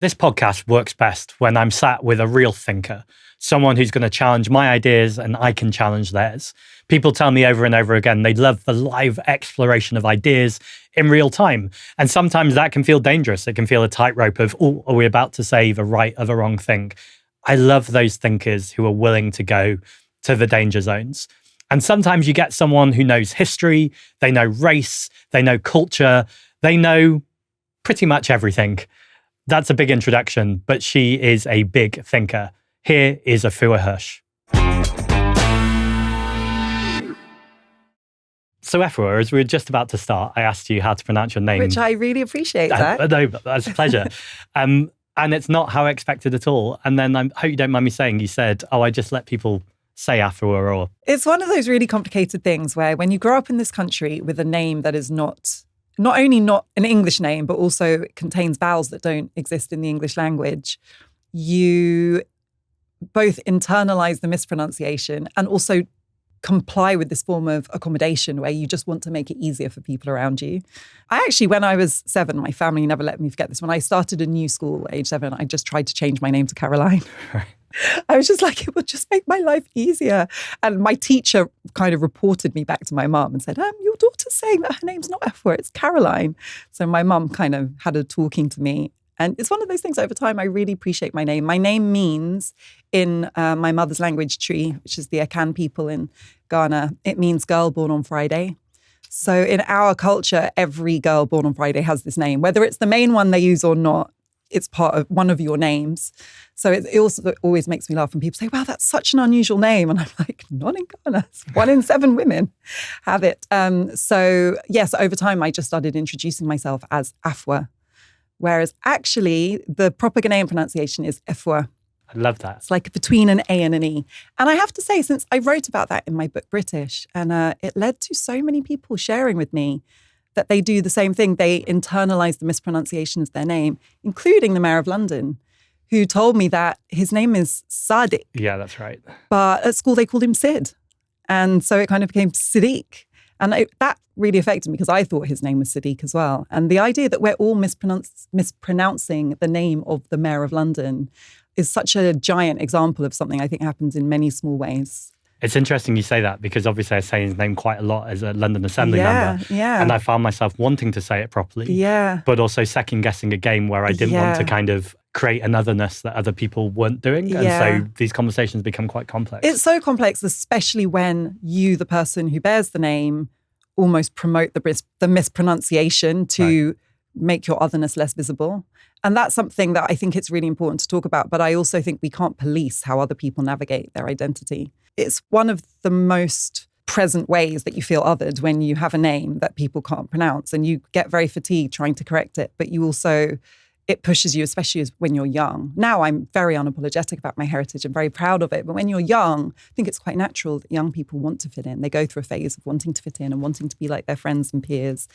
This podcast works best when I'm sat with a real thinker, someone who's going to challenge my ideas and I can challenge theirs. People tell me over and over again they love the live exploration of ideas in real time. And sometimes that can feel dangerous. It can feel a tightrope of, oh, are we about to say the right or the wrong thing? I love those thinkers who are willing to go to the danger zones. And sometimes you get someone who knows history, they know race, they know culture, they know pretty much everything. That's a big introduction, but she is a big thinker. Here is Afua Hirsch. So Afua, as we were just about to start, I asked you how to pronounce your name. Which I really appreciate, Zack. No, that's a pleasure. And it's not how I expected at all. And then I hope you don't mind me saying, you said, I just let people say Afua or... It's one of those really complicated things where when you grow up in this country with a name that is not only not an English name, but also contains vowels that don't exist in the English language, you both internalize the mispronunciation and also comply with this form of accommodation where you just want to make it easier for people around you. When I was 7, my family never let me forget this. When I started a new school at age 7, I just tried to change my name to Caroline. I was just like, it will just make my life easier. And my teacher kind of reported me back to my mum and said, your daughter's saying that her name's not Afua, it's Caroline. So my mum kind of had a talking to me. And it's one of those things over time, I really appreciate my name. My name means in my mother's language tree, which is the Akan people in Ghana, it means girl born on Friday. So in our culture, every girl born on Friday has this name, whether it's the main one they use or not. It's part of one of your names. So it also always makes me laugh when people say, wow, that's such an unusual name. And I'm like, not in Ghana. 1 in 7 women have it. So yes, over time, I just started introducing myself as Afua, whereas actually the proper Ghanaian pronunciation is Afua. I love that. It's like between an A and an E. And I have to say, since I wrote about that in my book, British, and it led to so many people sharing with me that they do the same thing. They internalize the mispronunciation of their name, including the Mayor of London, who told me that his name is Sadiq. Yeah, that's right. But at school, they called him Sid. And so it kind of became Siddiq. And that really affected me because I thought his name was Siddiq as well. And the idea that we're all mispronouncing the name of the Mayor of London is such a giant example of something I think happens in many small ways. It's interesting you say that because obviously I say his name quite a lot as a London Assembly member. Yeah. And I found myself wanting to say it properly. Yeah. But also second guessing a game where I didn't want to kind of create an otherness that other people weren't doing. And so these conversations become quite complex. It's so complex, especially when you, the person who bears the name, almost promote the mispronunciation to make your otherness less visible. And that's something that I think it's really important to talk about. But I also think we can't police how other people navigate their identity. It's one of the most present ways that you feel othered when you have a name that people can't pronounce and you get very fatigued trying to correct it. But you also, it pushes you, especially when you're young. Now I'm very unapologetic about my heritage and very proud of it. But when you're young, I think it's quite natural that young people want to fit in. They go through a phase of wanting to fit in and wanting to be like their friends and peers.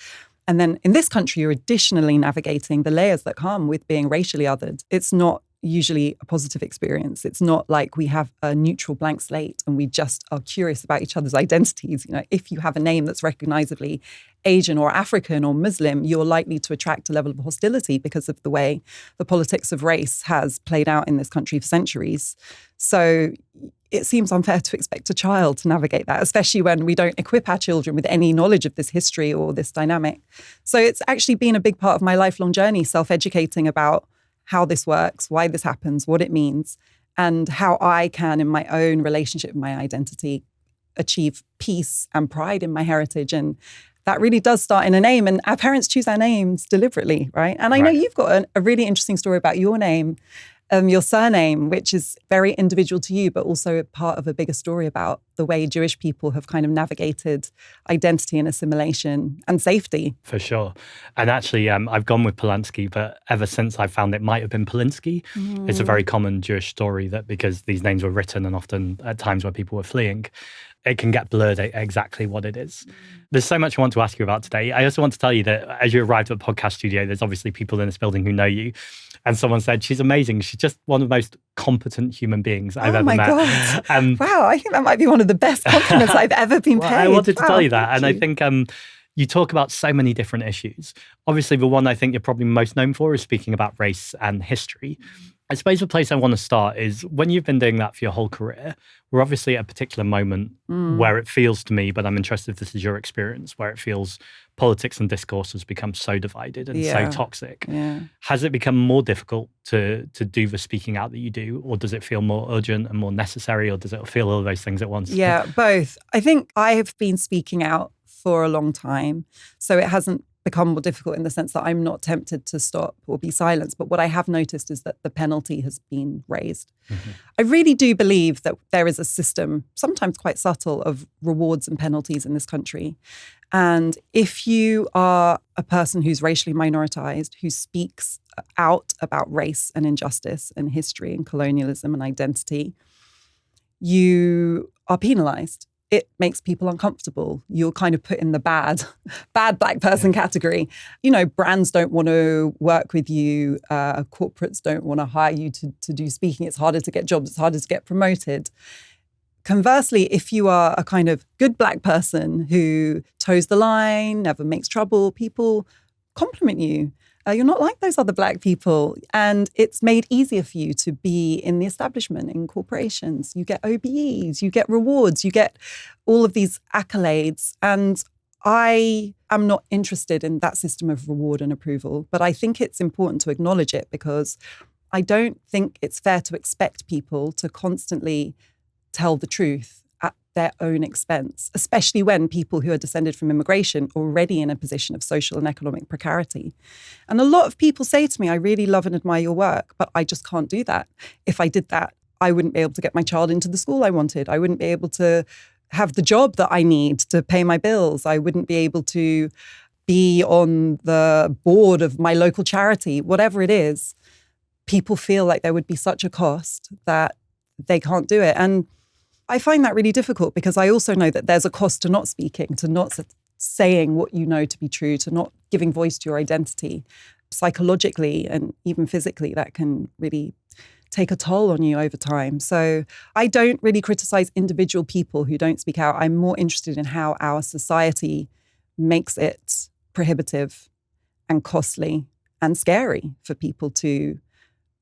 And then in this country, you're additionally navigating the layers that come with being racially othered. It's not usually a positive experience. It's not like we have a neutral blank slate and we just are curious about each other's identities. You know, if you have a name that's recognizably Asian or African or Muslim, you're likely to attract a level of hostility because of the way the politics of race has played out in this country for centuries. So it seems unfair to expect a child to navigate that, especially when we don't equip our children with any knowledge of this history or this dynamic. So it's actually been a big part of my lifelong journey, self-educating about how this works, why this happens, what it means, and how I can, in my own relationship with my identity, achieve peace and pride in my heritage. And that really does start in a name. And our parents choose our names deliberately, right? And I know you've got a really interesting story about your name, your surname, which is very individual to you, but also part of a bigger story about the way Jewish people have kind of navigated identity and assimilation and safety. For sure. And actually, I've gone with Polanski, but ever since I found it might have been Polinsky. It's a very common Jewish story that because these names were written and often at times where people were fleeing, it can get blurred at exactly what it is. There's so much I want to ask you about today. I also want to tell you that as you arrived at the podcast studio, there's obviously people in this building who know you. And someone said, she's amazing. She's just one of the most competent human beings I've ever met. Oh my God. Wow, I think that might be one of the best compliments I've ever been paid. I wanted to tell you that. And I think You talk about so many different issues. Obviously, the one I think you're probably most known for is speaking about race and history. I suppose the place I want to start is when you've been doing that for your whole career, we're obviously at a particular moment where it feels to me, but I'm interested if this is your experience, where it feels politics and discourse has become so divided and so toxic. Yeah. Has it become more difficult to do the speaking out that you do, or does it feel more urgent and more necessary, or does it feel all of those things at once? Yeah, both. I think I have been speaking out for a long time, so it hasn't become more difficult in the sense that I'm not tempted to stop or be silenced. But what I have noticed is that the penalty has been raised. Mm-hmm. I really do believe that there is a system, sometimes quite subtle, of rewards and penalties in this country. And if you are a person who's racially minoritized, who speaks out about race and injustice and history and colonialism and identity, you are penalized. It makes people uncomfortable. You're kind of put in the bad black person category. You know, brands don't want to work with you. Corporates don't want to hire you to do speaking. It's harder to get jobs. It's harder to get promoted. Conversely, if you are a kind of good black person who toes the line, never makes trouble, people compliment you. You're not like those other black people. And it's made easier for you to be in the establishment, in corporations. You get OBEs, you get rewards, you get all of these accolades. And I am not interested in that system of reward and approval, but I think it's important to acknowledge it because I don't think it's fair to expect people to constantly tell the truth at their own expense, especially when people who are descended from immigration are already in a position of social and economic precarity. And a lot of people say to me, I really love and admire your work, but I just can't do that. If I did that, I wouldn't be able to get my child into the school I wanted. I wouldn't be able to have the job that I need to pay my bills. I wouldn't be able to be on the board of my local charity, whatever it is. People feel like there would be such a cost that they can't do it. And I find that really difficult because I also know that there's a cost to not speaking, to not saying what you know to be true, to not giving voice to your identity. Psychologically and even physically, that can really take a toll on you over time. So I don't really criticize individual people who don't speak out. I'm more interested in how our society makes it prohibitive and costly and scary for people to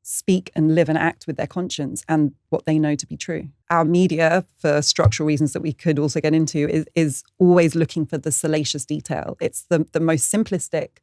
speak and live and act with their conscience and what they know to be true. Our media, for structural reasons that we could also get into, is always looking for the salacious detail. It's the most simplistic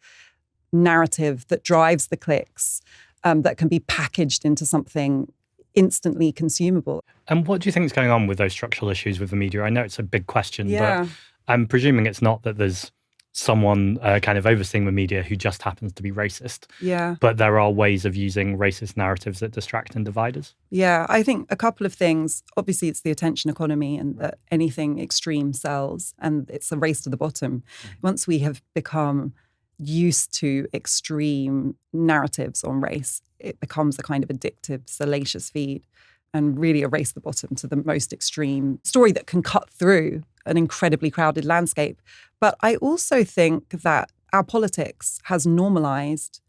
narrative that drives the clicks, that can be packaged into something instantly consumable. And what do you think is going on with those structural issues with the media? I know it's a big question, but I'm presuming it's not that there's someone kind of overseeing the media who just happens to be racist. Yeah. But there are ways of using racist narratives that distract and divide us. Yeah, I think a couple of things. Obviously, it's the attention economy and that anything extreme sells, and it's a race to the bottom. Once we have become used to extreme narratives on race, it becomes a kind of addictive, salacious feed and really a race to the bottom to the most extreme story that can cut through an incredibly crowded landscape. But I also think that our politics has normalized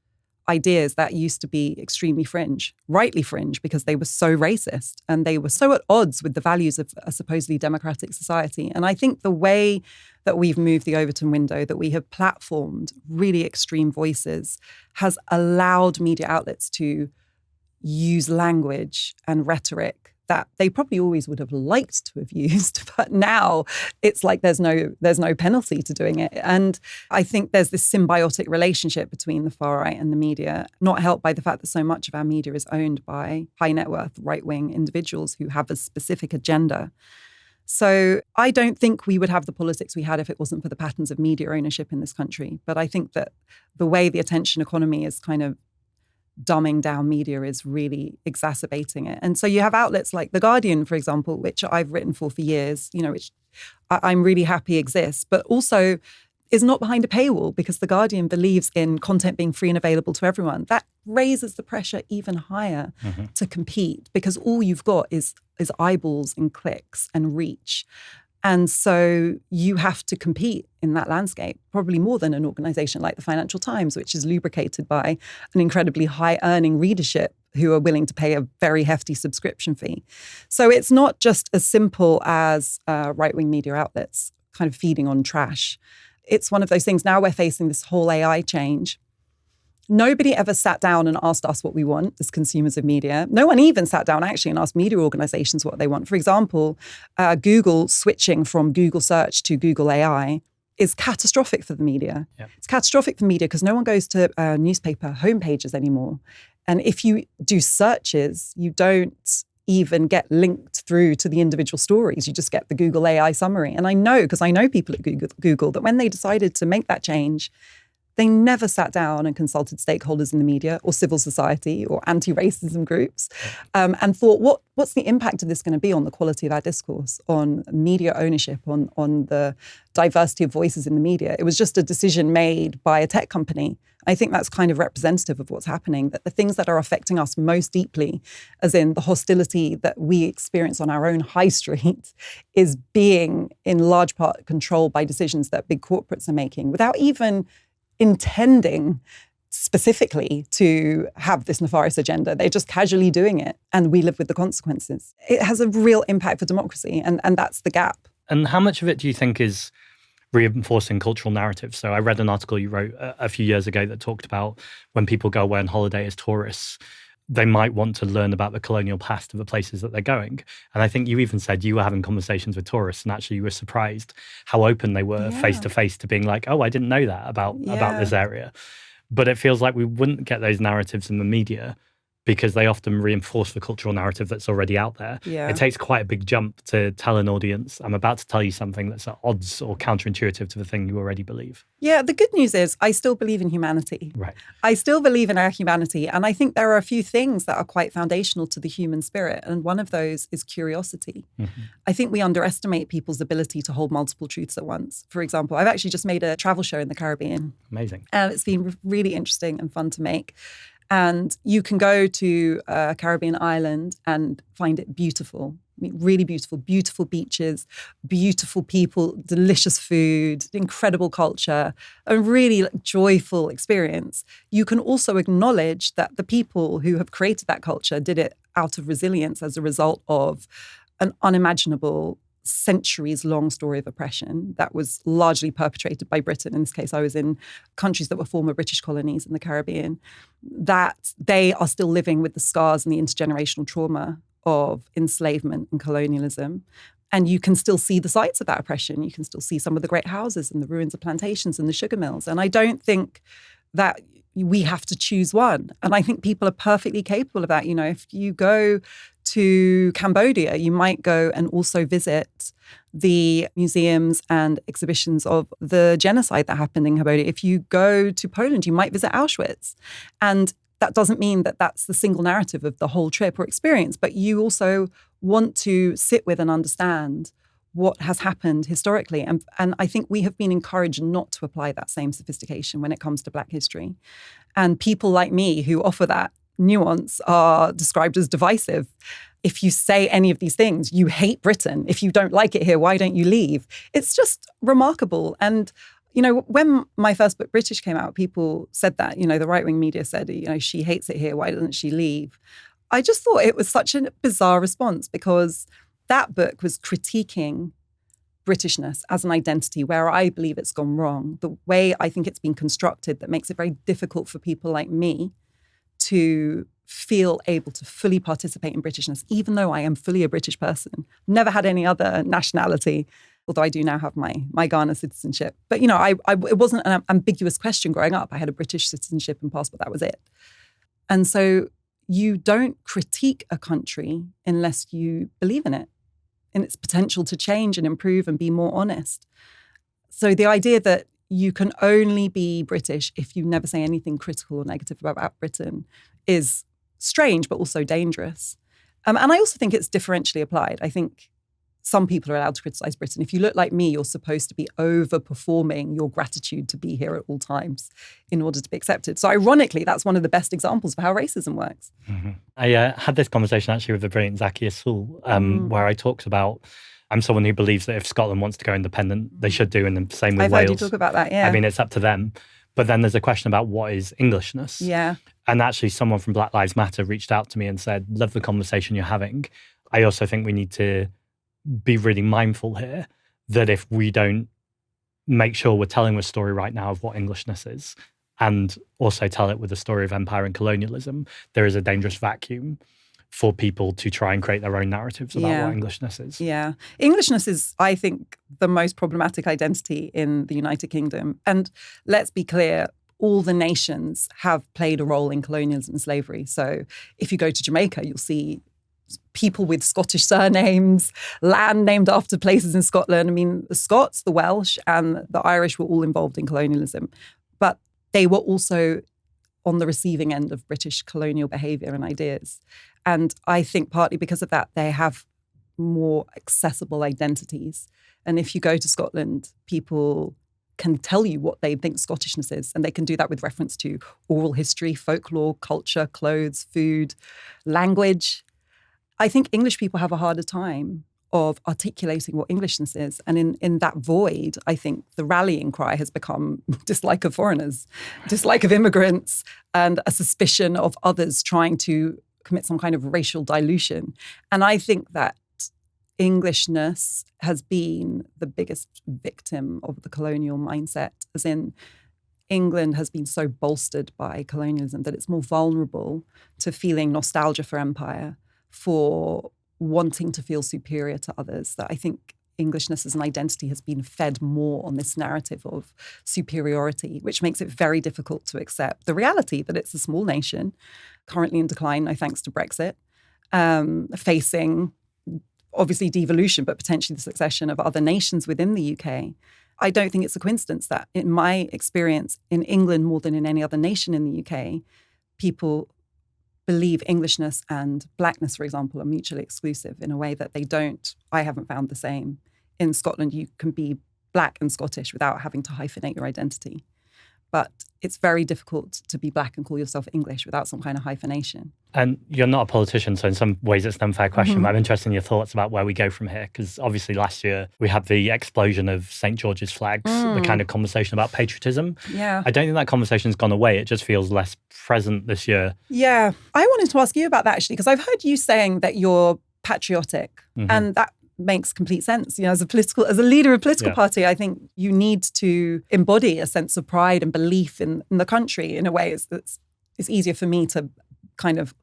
ideas that used to be extremely fringe, rightly fringe, because they were so racist and they were so at odds with the values of a supposedly democratic society. And I think the way that we've moved the Overton window, that we have platformed really extreme voices, has allowed media outlets to use language and rhetoric that they probably always would have liked to have used, but now it's like there's no penalty to doing it. And I think there's this symbiotic relationship between the far right and the media, not helped by the fact that so much of our media is owned by high net worth right-wing individuals who have a specific agenda. So I don't think we would have the politics we had if it wasn't for the patterns of media ownership in this country. But I think that the way the attention economy is kind of dumbing down media is really exacerbating it. And so you have outlets like The Guardian, for example, which I've written for years, which I'm really happy exists, but also is not behind a paywall because The Guardian believes in content being free and available to everyone. That raises the pressure even higher to compete because all you've got is eyeballs and clicks and reach. And so you have to compete in that landscape, probably more than an organization like the Financial Times, which is lubricated by an incredibly high-earning readership who are willing to pay a very hefty subscription fee. So it's not just as simple as right-wing media outlets kind of feeding on trash. it's one of those things. Now we're facing this whole AI change. Nobody ever sat down and asked us what we want as consumers of media. No one even sat down actually and asked media organizations what they want. For example, Google switching from Google search to Google AI is catastrophic for the media. Yeah. It's catastrophic for media because no one goes to newspaper homepages anymore. And if you do searches, you don't even get linked through to the individual stories. You just get the Google AI summary. And I know, because I know people at Google, that when they decided to make that change, they never sat down and consulted stakeholders in the media or civil society or anti-racism groups and thought, what's the impact of this going to be on the quality of our discourse, on media ownership, on the diversity of voices in the media? It was just a decision made by a tech company. I think that's kind of representative of what's happening, that the things that are affecting us most deeply, as in the hostility that we experience on our own high street, is being in large part controlled by decisions that big corporates are making without even intending specifically to have this nefarious agenda. They're just casually doing it, and we live with the consequences. It has a real impact for democracy, and that's the gap. And how much of it do you think is reinforcing cultural narratives? So I read an article you wrote a few years ago that talked about when people go away on holiday as tourists, they might want to learn about the colonial past of the places that they're going. And I think you even said you were having conversations with tourists and actually you were surprised how open they were face to face to being like, oh, I didn't know that about this area. But it feels like we wouldn't get those narratives in the media because they often reinforce the cultural narrative that's already out there. Yeah. It takes quite a big jump to tell an audience, I'm about to tell you something that's at odds or counterintuitive to the thing you already believe. Yeah, the good news is I still believe in humanity. Right. I still believe in our humanity. And I think there are a few things that are quite foundational to the human spirit. And one of those is curiosity. Mm-hmm. I think we underestimate people's ability to hold multiple truths at once. For example, I've actually just made a travel show in the Caribbean. Amazing. And it's been really interesting and fun to make. And you can go to a Caribbean island and find it beautiful. I mean, really beautiful, beautiful beaches, beautiful people, delicious food, incredible culture, a really joyful experience. You can also acknowledge that the people who have created that culture did it out of resilience as a result of an unimaginable centuries-long story of oppression that was largely perpetrated by Britain. In this case, I was in countries that were former British colonies in the Caribbean, that they are still living with the scars and the intergenerational trauma of enslavement and colonialism. And you can still see the sites of that oppression. You can still see some of the great houses and the ruins of plantations and the sugar mills. And I don't think that we have to choose one. And I think people are perfectly capable of that. You know, if you go to Cambodia, you might go and also visit the museums and exhibitions of the genocide that happened in Cambodia. If you go to Poland, you might visit Auschwitz. And that doesn't mean that that's the single narrative of the whole trip or experience, but you also want to sit with and understand what has happened historically. And I think we have been encouraged not to apply that same sophistication when it comes to Black history. And people like me who offer that nuance are described as divisive. If you say any of these things, you hate Britain. If you don't like it here, why don't you leave? It's just remarkable. And, you know, when my first book, British, came out, people said that, you know, the right-wing media said, you know, she hates it here. Why doesn't she leave? I just thought it was such a bizarre response because that book was critiquing Britishness as an identity where I believe it's gone wrong. The way I think it's been constructed that makes it very difficult for people like me to feel able to fully participate in Britishness, even though I am fully a British person. Never had any other nationality, although I do now have my Ghana citizenship. But, you know, it wasn't an ambiguous question growing up. I had a British citizenship and passport. That was it. And so you don't critique a country unless you believe in it, in its potential to change and improve and be more honest. So the idea that you can only be British if you never say anything critical or negative about Britain is strange, but also dangerous. And I also think it's differentially applied. I think some people are allowed to criticize Britain. If you look like me, you're supposed to be overperforming your gratitude to be here at all times in order to be accepted. So ironically, that's one of the best examples of how racism works. Mm-hmm. I had this conversation actually with the brilliant Zack where I talked about, I'm someone who believes that if Scotland wants to go independent, they should do, and the same with Wales. I've heard you talk about that, yeah. I mean, it's up to them. But then there's a question about what is Englishness. Yeah. And actually someone from Black Lives Matter reached out to me and said, love the conversation you're having. I also think we need to be really mindful here that if we don't make sure we're telling the story right now of what Englishness is, and also tell it with the story of empire and colonialism, there is a dangerous vacuum for people to try and create their own narratives about what Englishness is. Yeah. Englishness is, I think, the most problematic identity in the United Kingdom. And let's be clear, all the nations have played a role in colonialism and slavery. So if you go to Jamaica, you'll see people with Scottish surnames, land named after places in Scotland. I mean, the Scots, the Welsh, and the Irish were all involved in colonialism. But they were also on the receiving end of British colonial behaviour and ideas. And I think partly because of that, they have more accessible identities. And if you go to Scotland, people can tell you what they think Scottishness is. And they can do that with reference to oral history, folklore, culture, clothes, food, language. I think English people have a harder time of articulating what Englishness is. And in that void, I think the rallying cry has become dislike of foreigners, dislike of immigrants, and a suspicion of others trying to commit some kind of racial dilution. And I think that Englishness has been the biggest victim of the colonial mindset, as in England has been so bolstered by colonialism that it's more vulnerable to feeling nostalgia for empire, for wanting to feel superior to others, that I think Englishness as an identity has been fed more on this narrative of superiority, which makes it very difficult to accept the reality that it's a small nation, currently in decline, no thanks to Brexit, facing obviously devolution, but potentially the succession of other nations within the UK. I don't think it's a coincidence that, in my experience, in England more than in any other nation in the UK, people believe Englishness and blackness, for example, are mutually exclusive in a way that they don't. I haven't found the same. In Scotland, you can be black and Scottish without having to hyphenate your identity. But it's very difficult to be black and call yourself English without some kind of hyphenation. And you're not a politician, so in some ways it's an unfair question, but I'm interested in your thoughts about where we go from here, because obviously last year we had the explosion of St. George's flags, the kind of conversation about patriotism. Yeah. I don't think that conversation's gone away. It just feels less present this year. Yeah. I wanted to ask you about that, actually, because I've heard you saying that you're patriotic, and that makes complete sense. You know, as a leader of a political party, I think you need to embody a sense of pride and belief in the country in a way it's easier for me to kind of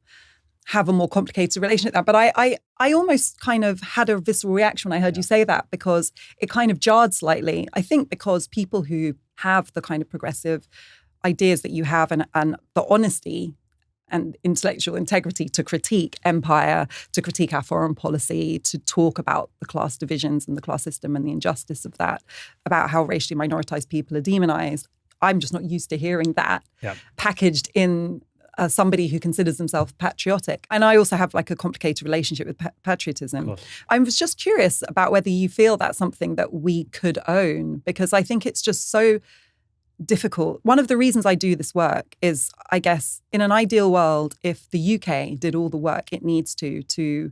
have a more complicated relation with that. But I almost kind of had a visceral reaction when I heard you say that, because it kind of jarred slightly. I think because people who have the kind of progressive ideas that you have and the honesty and intellectual integrity to critique empire, to critique our foreign policy, to talk about the class divisions and the class system and the injustice of that, about how racially minoritized people are demonized. I'm just not used to hearing that packaged in somebody who considers themselves patriotic. And I also have like a complicated relationship with patriotism. I was just curious about whether you feel that's something that we could own, because I think it's just so difficult. One of the reasons I do this work is, I guess, in an ideal world, if the UK did all the work it needs to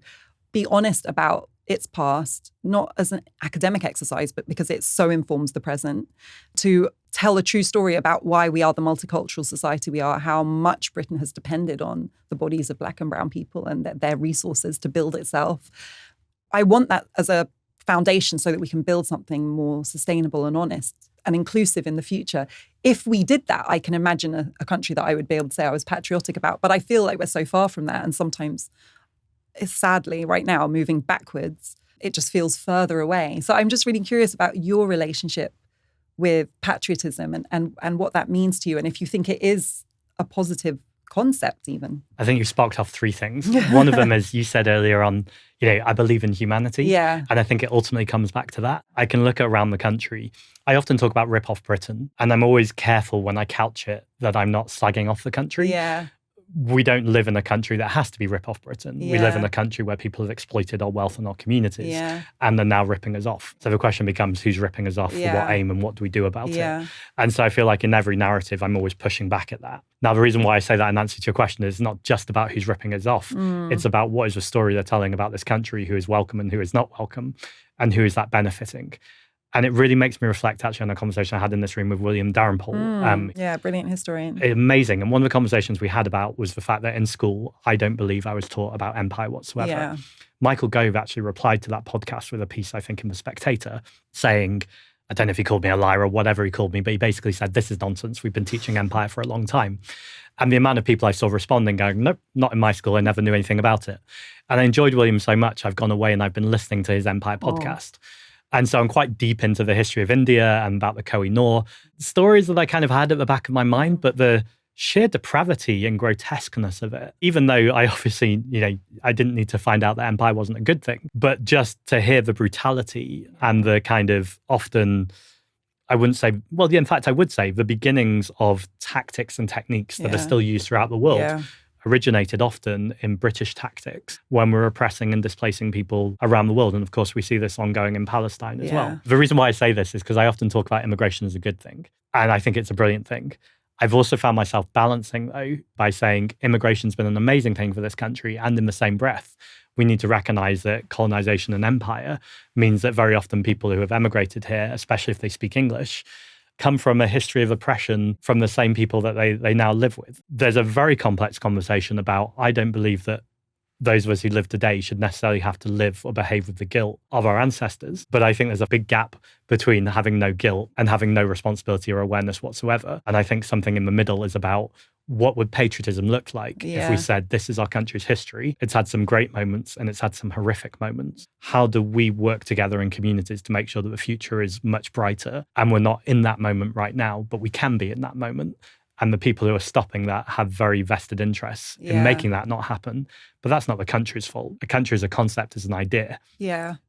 be honest about its past, not as an academic exercise, but because it so informs the present, to tell a true story about why we are the multicultural society we are, how much Britain has depended on the bodies of black and brown people and their resources to build itself. I want that as a foundation so that we can build something more sustainable and honest and inclusive in the future. If we did that, I can imagine a country that I would be able to say I was patriotic about. But I feel like we're so far from that. And sometimes, sadly, right now, moving backwards, it just feels further away. So I'm just really curious about your relationship with patriotism and what that means to you. And if you think it is a positive concept even. I think you sparked off three things. One of them, as you said earlier on, I believe in humanity. Yeah. And I think it ultimately comes back to that. I can look around the country. I often talk about rip off Britain, and I'm always careful when I couch it that I'm not slagging off the country. Yeah. We don't live in a country that has to be rip off Britain. We live in a country where people have exploited our wealth and our communities, and they're now ripping us off. So the question becomes, who's ripping us off, for what aim, and what do we do about it? And so I feel like in every narrative, I'm always pushing back at that. Now, the reason why I say that in answer to your question is not just about who's ripping us off. It's about what is the story they're telling about this country, who is welcome and who is not welcome, and who is that benefiting. And it really makes me reflect actually on a conversation I had in this room with William Dalrymple. Brilliant historian. Amazing. And one of the conversations we had about was the fact that in school, I don't believe I was taught about empire whatsoever. Yeah. Michael Gove actually replied to that podcast with a piece, I think, in The Spectator, saying, I don't know if he called me a liar or whatever he called me, but he basically said, this is nonsense. We've been teaching empire for a long time. And the amount of people I saw responding going, nope, not in my school. I never knew anything about it. And I enjoyed William so much, I've gone away and I've been listening to his Empire podcast. And so I'm quite deep into the history of India and about the Koh-i-Noor. Stories that I kind of had at the back of my mind, but the sheer depravity and grotesqueness of it, even though I obviously, I didn't need to find out that empire wasn't a good thing, but just to hear the brutality and the kind of often, I wouldn't say, well, in fact, I would say the beginnings of tactics and techniques that are still used throughout the world originated often in British tactics when we're oppressing and displacing people around the world. And of course, we see this ongoing in Palestine as well. The reason why I say this is because I often talk about immigration as a good thing. And I think it's a brilliant thing. I've also found myself balancing, though, by saying immigration's been an amazing thing for this country. And in the same breath, we need to recognize that colonization and empire means that very often people who have emigrated here, especially if they speak English, come from a history of oppression from the same people that they now live with. There's a very complex conversation about, I don't believe that those of us who live today should necessarily have to live or behave with the guilt of our ancestors. But I think there's a big gap between having no guilt and having no responsibility or awareness whatsoever. And I think something in the middle is about what would patriotism look like if we said, this is our country's history. It's had some great moments and it's had some horrific moments. How do we work together in communities to make sure that the future is much brighter? And we're not in that moment right now, but we can be in that moment. And the people who are stopping that have very vested interests in making that not happen. But that's not the country's fault. A country is a concept, is an idea.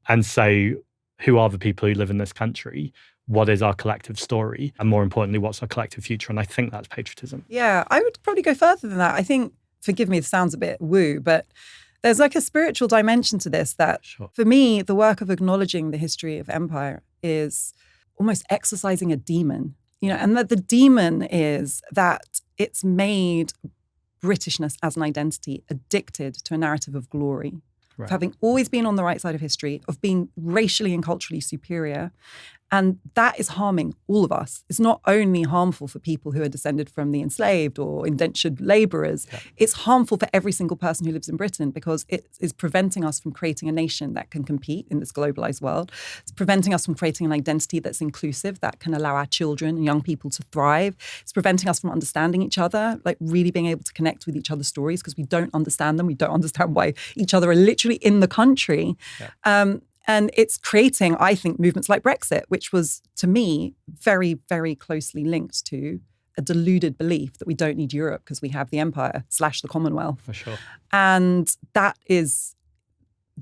And so who are the people who live in this country? What is our collective story? And more importantly, what's our collective future? And I think that's patriotism. Yeah, I would probably go further than that. I think, forgive me, it sounds a bit woo, but there's like a spiritual dimension to this that for me, the work of acknowledging the history of empire is almost exorcising a demon. And that the demon is that it's made Britishness as an identity addicted to a narrative of glory, of having always been on the right side of history, of being racially and culturally superior. And that is harming all of us. It's not only harmful for people who are descended from the enslaved or indentured laborers. It's harmful for every single person who lives in Britain because it is preventing us from creating a nation that can compete in this globalized world. It's preventing us from creating an identity that's inclusive, that can allow our children and young people to thrive. It's preventing us from understanding each other, like really being able to connect with each other's stories because we don't understand them. We don't understand why each other are literally in the country. And it's creating, I think, movements like Brexit, which was, to me, very, very closely linked to a deluded belief that we don't need Europe because we have the empire / the Commonwealth. For sure. And that is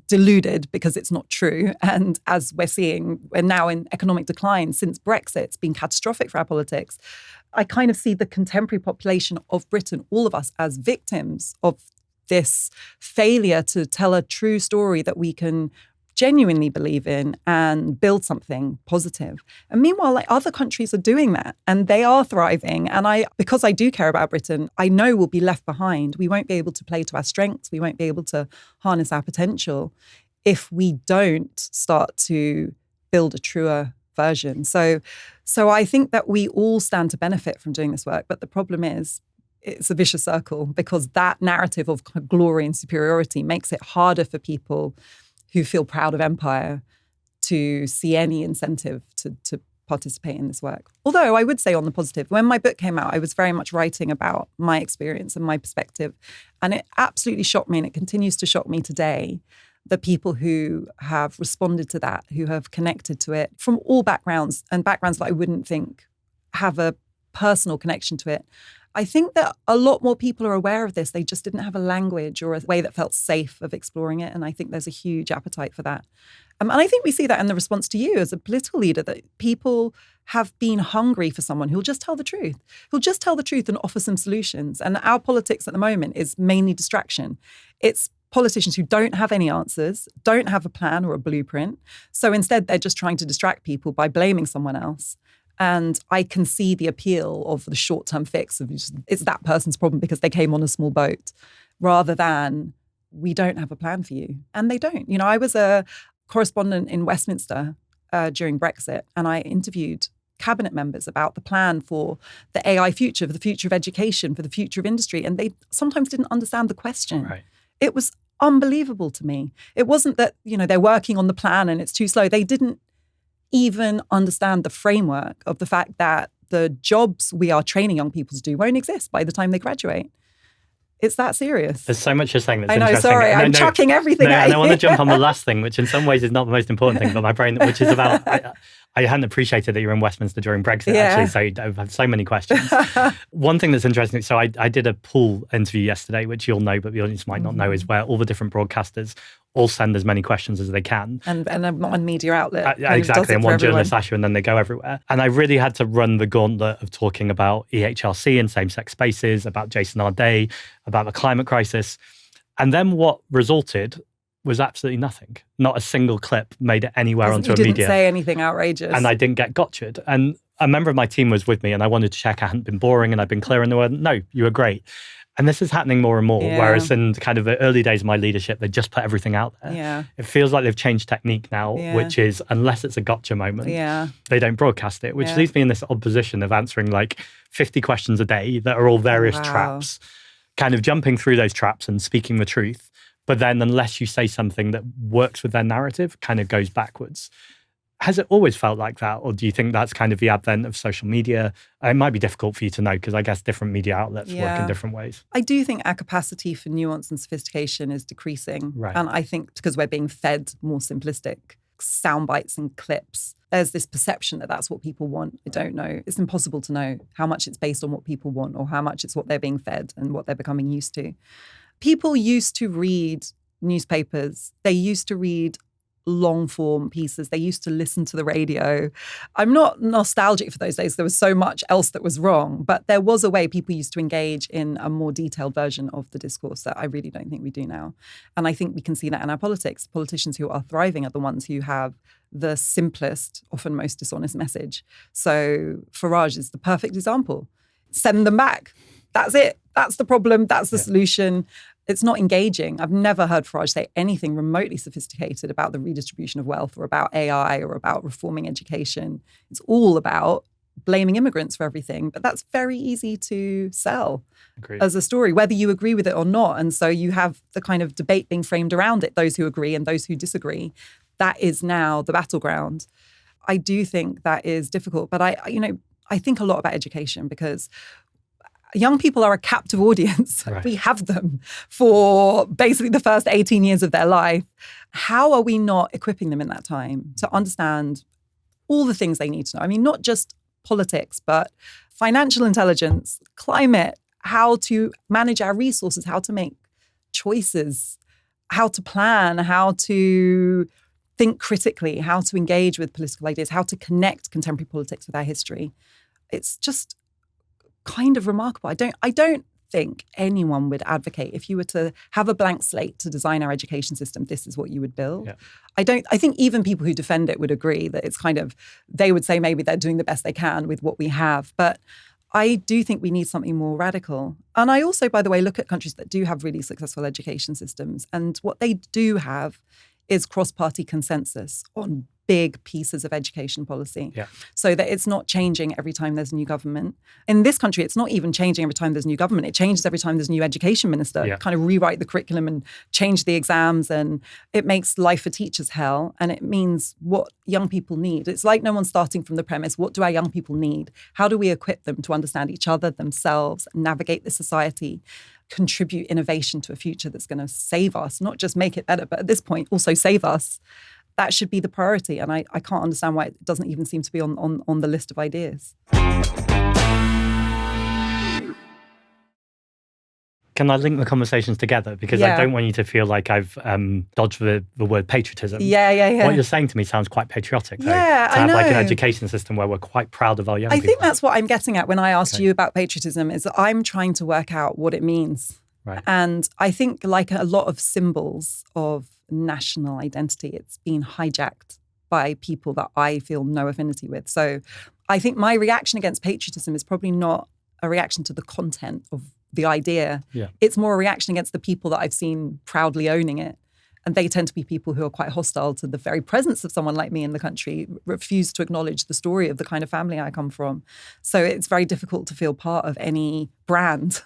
deluded because it's not true. And as we're seeing, we're now in economic decline since Brexit. It's been catastrophic for our politics. I kind of see the contemporary population of Britain, all of us, as victims of this failure to tell a true story that we can genuinely believe in and build something positive. And meanwhile, like other countries are doing that and they are thriving. And because I do care about Britain, I know we'll be left behind. We won't be able to play to our strengths. We won't be able to harness our potential if we don't start to build a truer version. So I think that we all stand to benefit from doing this work. But the problem is, it's a vicious circle because that narrative of glory and superiority makes it harder for people who feel proud of empire to see any incentive to participate in this work. Although I would say on the positive, when my book came out, I was very much writing about my experience and my perspective. And it absolutely shocked me, and it continues to shock me today, the people who have responded to that, who have connected to it from all backgrounds and backgrounds that I wouldn't think have a personal connection to it. I think that a lot more people are aware of this. They just didn't have a language or a way that felt safe of exploring it. And I think there's a huge appetite for that. And I think we see that in the response to you as a political leader, that people have been hungry for someone who'll just tell the truth, who'll just tell the truth and offer some solutions. And our politics at the moment is mainly distraction. It's politicians who don't have any answers, don't have a plan or a blueprint. So instead, they're just trying to distract people by blaming someone else. And I can see the appeal of the short-term fix of it's that person's problem because they came on a small boat, rather than we don't have a plan for you. And they don't. You know, I was a correspondent in Westminster during Brexit, and I interviewed cabinet members about the plan for the AI future, for the future of education, for the future of industry. And they sometimes didn't understand the question. Right. It was unbelievable to me. It wasn't that, you know, they're working on the plan and it's too slow. They didn't even understand the framework of the fact that the jobs we are training young people to do won't exist by the time they graduate. It's that serious. There's so much you're saying that's I know, interesting. sorry, I'm chucking everything at And you. I want to jump on the last thing, which in some ways is not the most important thing, but my brain, which is about, I hadn't appreciated that you were in Westminster during Brexit, actually, so I have so many questions. One thing that's interesting, so I did a pool interview yesterday, which you'll know, but the audience might not know, is where all the different broadcasters all send as many questions as they can. And one media outlet. Exactly, and one journalist asks you, and then they go everywhere. And I really had to run the gauntlet of talking about EHRC and same-sex spaces, about Jason Arday, about the climate crisis. And then what resulted was absolutely nothing. Not a single clip made it anywhere onto a media. You didn't say anything outrageous. And I didn't get gotcha'd. And a member of my team was with me, and I wanted to check I hadn't been boring and I'd been clear, and they were, no, you were great. And this is happening more and more, whereas in kind of the early days of my leadership, they just put everything out there. Yeah. It feels like they've changed technique now, which is, unless it's a gotcha moment, they don't broadcast it, which leaves me in this odd position of answering like 50 questions a day that are all various traps, kind of jumping through those traps and speaking the truth. But then unless you say something that works with their narrative, kind of goes backwards. Has it always felt like that? Or do you think that's kind of the advent of social media? It might be difficult for you to know because I guess different media outlets work in different ways. I do think our capacity for nuance and sophistication is decreasing. Right. And I think because we're being fed more simplistic sound bites and clips, there's this perception that that's what people want. I don't know. It's impossible to know how much it's based on what people want or how much it's what they're being fed and what they're becoming used to. People used to read newspapers. They used to read long form pieces. They used to listen to the radio. I'm not nostalgic for those days. There was so much else that was wrong, but there was a way people used to engage in a more detailed version of the discourse that I really don't think we do now. And I think we can see that in our politics. Politicians who are thriving are the ones who have the simplest, often most dishonest message. So Farage is the perfect example. Send them back. That's it. That's the problem. That's the solution. It's not engaging. I've never heard Farage say anything remotely sophisticated about the redistribution of wealth or about AI or about reforming education. It's all about blaming immigrants for everything. But that's very easy to sell as a story, whether you agree with it or not. And so you have the kind of debate being framed around it, those who agree and those who disagree. That is now the battleground. I do think that is difficult. But I think a lot about education because young people are a captive audience. Right. We have them for basically the first 18 years of their life. How are we not equipping them in that time to understand all the things they need to know? I mean, not just politics, but financial intelligence, climate, how to manage our resources, how to make choices, how to plan, how to think critically, how to engage with political ideas, how to connect contemporary politics with our history. It's just kind of remarkable. I don't think anyone would advocate if you were to have a blank slate to design our education system, this is what you would build. Yeah. I think even people who defend it would agree that it's kind of, they would say maybe they're doing the best they can with what we have. But I do think we need something more radical. And I also, by the way, look at countries that do have really successful education systems. And what they do have is cross-party consensus on big pieces of education policy so that it's not changing every time there's a new government. In this country, it's not even changing every time there's a new government. It changes every time there's a new education minister, kind of rewrite the curriculum and change the exams. And it makes life for teachers hell. And it means what young people need. It's like no one's starting from the premise, what do our young people need? How do we equip them to understand each other, themselves, navigate the society, contribute innovation to a future that's going to save us, not just make it better, but at this point also save us? That should be the priority. And I can't understand why it doesn't even seem to be on the list of ideas. Can I link the conversations together? Because I don't want you to feel like I've dodged the word patriotism. Yeah. What you're saying to me sounds quite patriotic, though. Yeah, to have like an education system where we're quite proud of our young people. I think that's what I'm getting at when I asked you about patriotism, is that I'm trying to work out what it means. Right. And I think like a lot of symbols of national identity, it's been hijacked by people that I feel no affinity with. So I think my reaction against patriotism is probably not a reaction to the content of the idea. Yeah. It's more a reaction against the people that I've seen proudly owning it. And they tend to be people who are quite hostile to the very presence of someone like me in the country, refuse to acknowledge the story of the kind of family I come from. So it's very difficult to feel part of any brand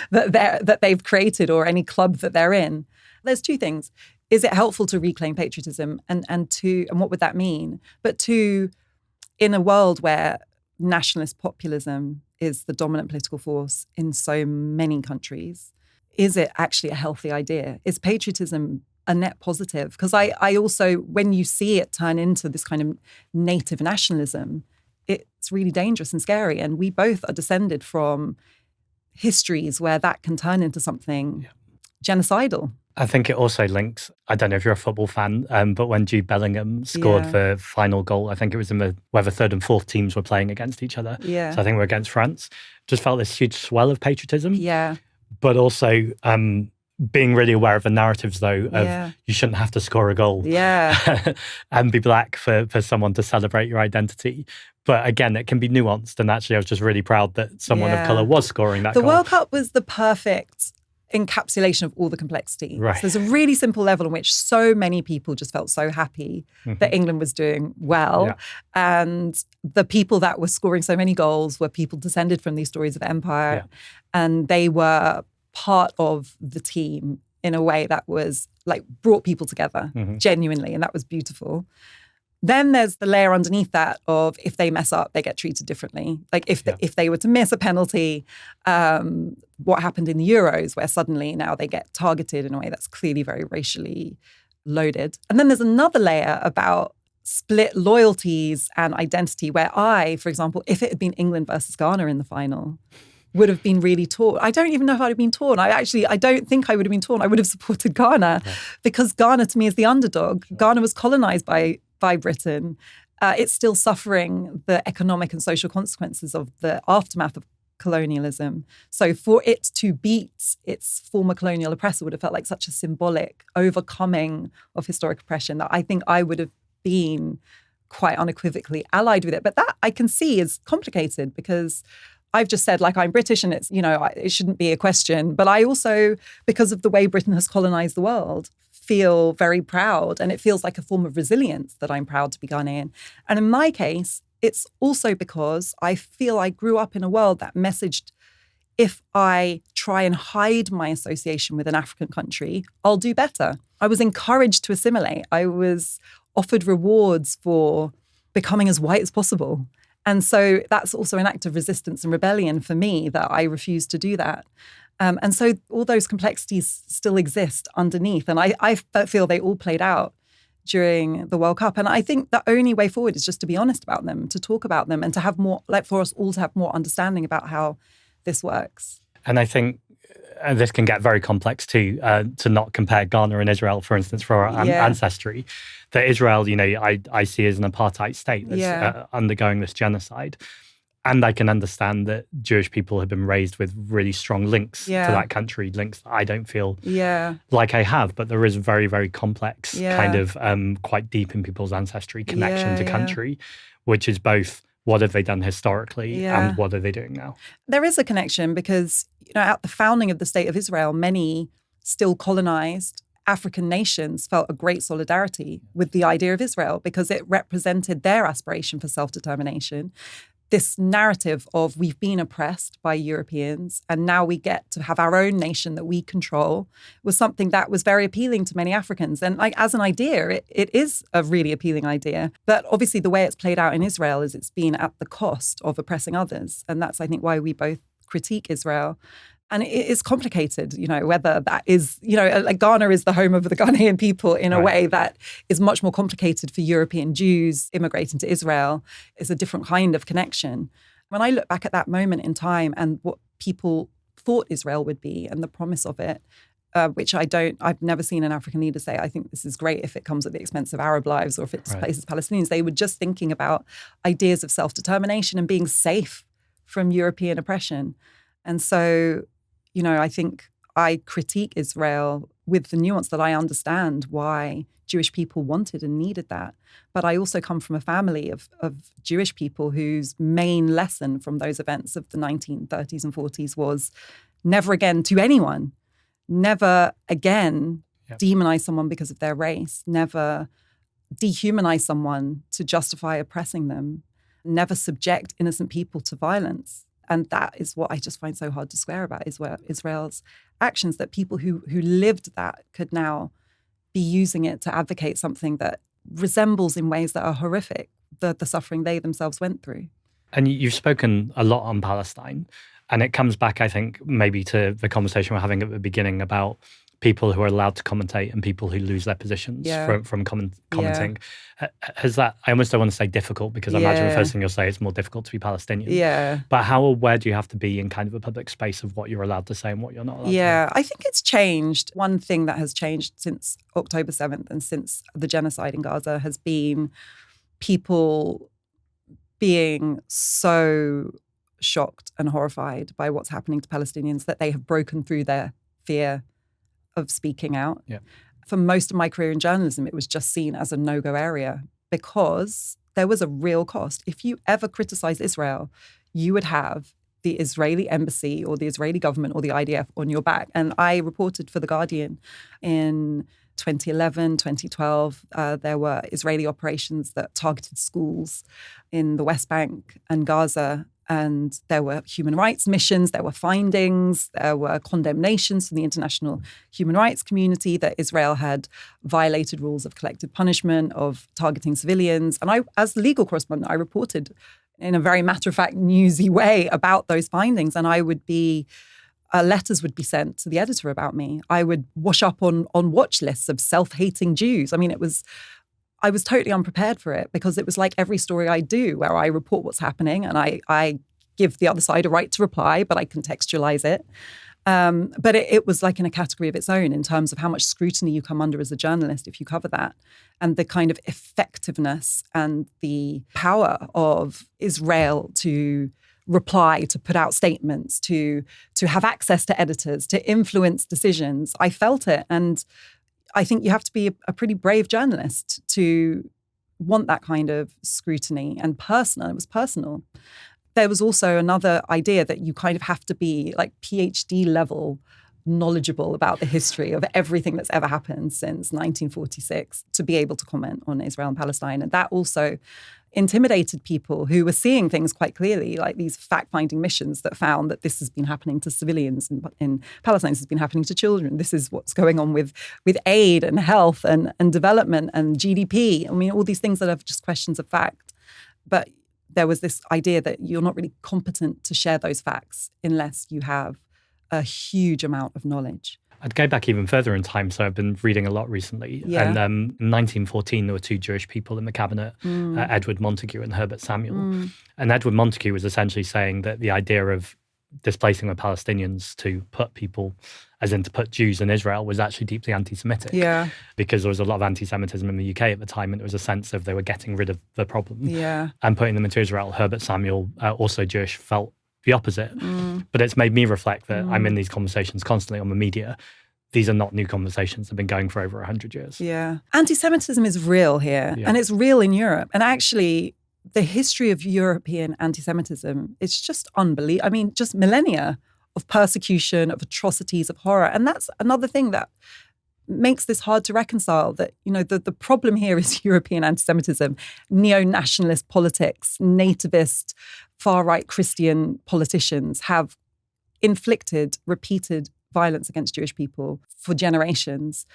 that they've created or any club that they're in. There's two things. is it helpful to reclaim patriotism? And what would that mean? But two, in a world where nationalist populism is the dominant political force in so many countries, is it actually a healthy idea? Is patriotism a net positive? Because I also, when you see it turn into this kind of native nationalism, it's really dangerous and scary. And we both are descended from histories where that can turn into something genocidal. I think it also links, I don't know if you're a football fan, but when Jude Bellingham scored the final goal, I think it was in where the third and fourth teams were playing against each other. Yeah. So I think we're against France. Just felt this huge swell of patriotism. Yeah. But also being really aware of the narratives, though, of you shouldn't have to score a goal. Yeah. And be black for someone to celebrate your identity. But again, it can be nuanced. And actually, I was just really proud that someone of colour was scoring that goal. The World Cup was the perfect encapsulation of all the complexity. Right. So there's a really simple level in which so many people just felt so happy that England was doing well. Yeah. And the people that were scoring so many goals were people descended from these stories of empire. Yeah. And they were part of the team in a way that was like brought people together genuinely. And that was beautiful. Then there's the layer underneath that of if they mess up, they get treated differently. Like if they were to miss a penalty, what happened in the Euros, where suddenly now they get targeted in a way that's clearly very racially loaded. And then there's another layer about split loyalties and identity, where I, for example, if it had been England versus Ghana in the final, would have been really torn. I don't even know if I'd have been torn. I don't think I would have been torn. I would have supported Ghana because Ghana to me is the underdog. Sure. Ghana was colonized by Britain. It's still suffering the economic and social consequences of the aftermath of colonialism. So for it to beat its former colonial oppressor would have felt like such a symbolic overcoming of historic oppression that I think I would have been quite unequivocally allied with it. But that I can see is complicated because I've just said, like, I'm British and it's, it shouldn't be a question. But I also, because of the way Britain has colonized the world, feel very proud. And it feels like a form of resilience that I'm proud to be Ghanaian. And in my case, it's also because I feel I grew up in a world that messaged, if I try and hide my association with an African country, I'll do better. I was encouraged to assimilate. I was offered rewards for becoming as white as possible. And so that's also an act of resistance and rebellion for me that I refuse to do that. And so all those complexities still exist underneath. And I feel they all played out during the World Cup. And I think the only way forward is just to be honest about them, to talk about them, and to have more, like for us all to have more understanding about how this works. And I think this can get very complex too, to not compare Ghana and Israel, for instance, for our ancestry. That Israel, I see as an apartheid state that's undergoing this genocide. And I can understand that Jewish people have been raised with really strong links to that country, links that I don't feel like I have. But there is very, very complex kind of quite deep in people's ancestry connection to country, which is both what have they done historically and what are they doing now? There is a connection because, at the founding of the State of Israel, many still colonized African nations felt a great solidarity with the idea of Israel because it represented their aspiration for self-determination. This narrative of we've been oppressed by Europeans and now we get to have our own nation that we control was something that was very appealing to many Africans. And like as an idea, it is a really appealing idea. But obviously the way it's played out in Israel is it's been at the cost of oppressing others. And that's, I think, why we both critique Israel. And it is complicated, whether that is, like Ghana is the home of the Ghanaian people in a way that is much more complicated for European Jews immigrating to Israel. It's a different kind of connection. When I look back at that moment in time and what people thought Israel would be and the promise of it, which I've never seen an African leader say, I think this is great if it comes at the expense of Arab lives or if it displaces Palestinians. They were just thinking about ideas of self-determination and being safe from European oppression. And so, I think I critique Israel with the nuance that I understand why Jewish people wanted and needed that. But I also come from a family of Jewish people whose main lesson from those events of the 1930s and 40s was never again to anyone, never again demonize someone because of their race, never dehumanize someone to justify oppressing them, never subject innocent people to violence. And that is what I just find so hard to square about Israel's actions, that people who lived that could now be using it to advocate something that resembles in ways that are horrific the suffering they themselves went through. And you've spoken a lot on Palestine, and it comes back, I think, maybe to the conversation we're having at the beginning about people who are allowed to commentate and people who lose their positions from commenting. Has that, I almost don't want to say difficult, because I imagine the first thing you'll say is more difficult to be Palestinian. Yeah. But how aware do you have to be in kind of a public space of what you're allowed to say and what you're not allowed to say? I think it's changed. One thing that has changed since October 7th and since the genocide in Gaza has been people being so shocked and horrified by what's happening to Palestinians that they have broken through their fear of speaking out. Yeah. For most of my career in journalism, it was just seen as a no-go area because there was a real cost. If you ever criticized Israel, you would have the Israeli embassy or the Israeli government or the IDF on your back. And I reported for The Guardian in 2011, 2012, there were Israeli operations that targeted schools in the West Bank and Gaza. And there were human rights missions, there were findings, there were condemnations from the international human rights community that Israel had violated rules of collective punishment, of targeting civilians. And I, as the legal correspondent, I reported in a very matter-of-fact, newsy way about those findings. And I would be, letters would be sent to the editor about me. I would wash up on watch lists of self-hating Jews. I mean, I was totally unprepared for it because it was like every story I do where I report what's happening and I give the other side a right to reply, but I contextualize it. But it was like in a category of its own in terms of how much scrutiny you come under as a journalist if you cover that, and the kind of effectiveness and the power of Israel to reply, to put out statements, to have access to editors, to influence decisions. I felt it. And I think you have to be a pretty brave journalist to want that kind of scrutiny and personal. It was personal. There was also another idea that you kind of have to be like PhD level knowledgeable about the history of everything that's ever happened since 1946 to be able to comment on Israel and Palestine. And that also intimidated people who were seeing things quite clearly, like these fact-finding missions that found that this has been happening to civilians in Palestine, this has been happening to children, this is what's going on with aid and health and development and GDP. I mean, all these things that are just questions of fact. But there was this idea that you're not really competent to share those facts unless you have a huge amount of knowledge. I'd go back even further in time. So I've been reading a lot recently. Yeah. And in 1914, there were two Jewish people in the cabinet, Edward Montagu and Herbert Samuel. And Edward Montagu was essentially saying that the idea of displacing the Palestinians to put people, as in to put Jews in Israel, was actually deeply anti-Semitic. Yeah. Because there was a lot of anti-Semitism in the UK at the time, and there was a sense of they were getting rid of the problem and putting them into Israel. Herbert Samuel, also Jewish, felt the opposite. But it's made me reflect that I'm in these conversations constantly on the media. These are not new conversations. They've been going for over 100 years. Yeah. Anti-Semitism is real here, and it's real in Europe. And actually, the history of European anti-Semitism is just unbelievable. I mean, just millennia of persecution, of atrocities, of horror. And that's another thing that makes this hard to reconcile, that, you know, the problem here is European anti-Semitism, neo-nationalist politics, nativist, far-right Christian politicians have inflicted repeated violence against Jewish people for generations.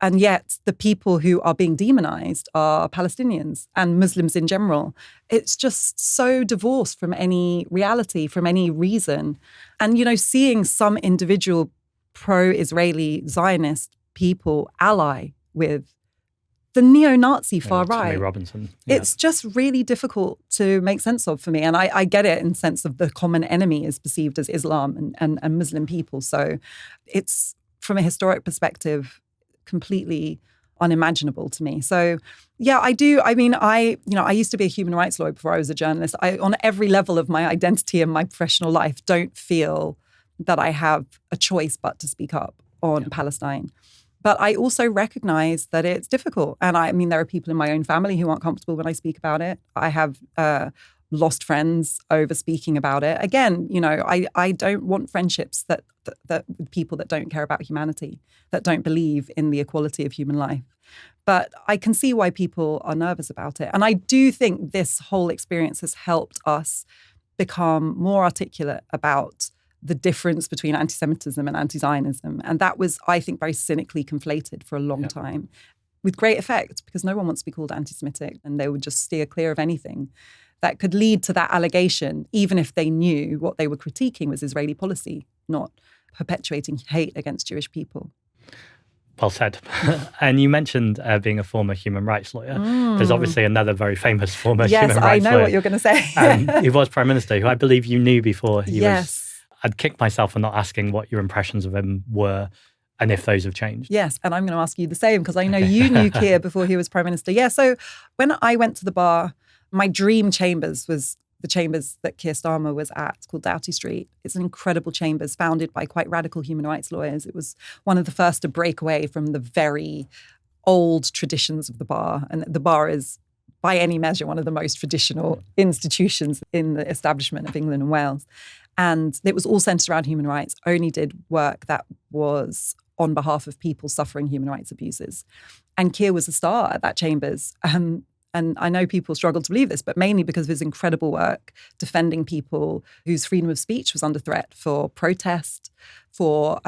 And yet the people who are being demonized are Palestinians and Muslims in general. It's just so divorced from any reality, from any reason. And, you know, seeing some individual pro-Israeli Zionist people ally with the neo-Nazi far right. Tommy Robinson. It's just really difficult to make sense of for me. And I get it in sense of the common enemy is perceived as Islam and Muslim people. So it's, from a historic perspective, completely unimaginable to me. So yeah, I do. I mean, I used to be a human rights lawyer before I was a journalist. I, on every level of my identity and my professional life, don't feel that I have a choice but to speak up on Palestine. But I also recognize that it's difficult. And I mean, there are people in my own family who aren't comfortable when I speak about it. I have lost friends over speaking about it. Again, you know, I don't want friendships that with people that don't care about humanity, that don't believe in the equality of human life. But I can see why people are nervous about it. And I do think this whole experience has helped us become more articulate about the difference between anti-Semitism and anti-Zionism. And that was, I think, very cynically conflated for a long time with great effect, because no one wants to be called anti-Semitic, and they would just steer clear of anything that could lead to that allegation, even if they knew what they were critiquing was Israeli policy, not perpetuating hate against Jewish people. Well said. And you mentioned being a former human rights lawyer. There's obviously another very famous former human rights lawyer. Yes, I know what you're going to say. He was Prime Minister, who I believe you knew before he was. I'd kick myself for not asking what your impressions of him were and if those have changed. Yes, and I'm going to ask you the same, because I know you knew Keir before he was Prime Minister. Yeah, so when I went to the bar, my dream chambers was the chambers that Keir Starmer was at. It's called Doughty Street. It's an incredible chambers founded by quite radical human rights lawyers. It was one of the first to break away from the very old traditions of the bar. And the bar is, by any measure, one of the most traditional institutions in the establishment of England and Wales. And it was all centered around human rights, only did work that was on behalf of people suffering human rights abuses. And Keir was a star at that chambers. And I know people struggle to believe this, but mainly because of his incredible work defending people whose freedom of speech was under threat, for protest, for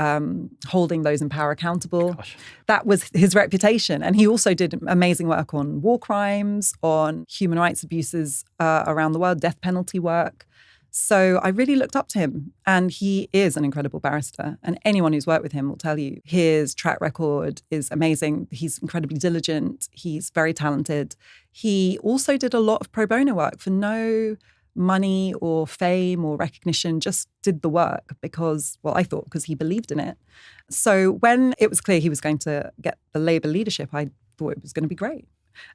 holding those in power accountable. Gosh. That was his reputation. And he also did amazing work on war crimes, on human rights abuses around the world, death penalty work. So I really looked up to him, and he is an incredible barrister. And anyone who's worked with him will tell you his track record is amazing. He's incredibly diligent. He's very talented. He also did a lot of pro bono work for no money or fame or recognition, just did the work because, well, I thought because he believed in it. So when it was clear he was going to get the Labour leadership, I thought it was going to be great.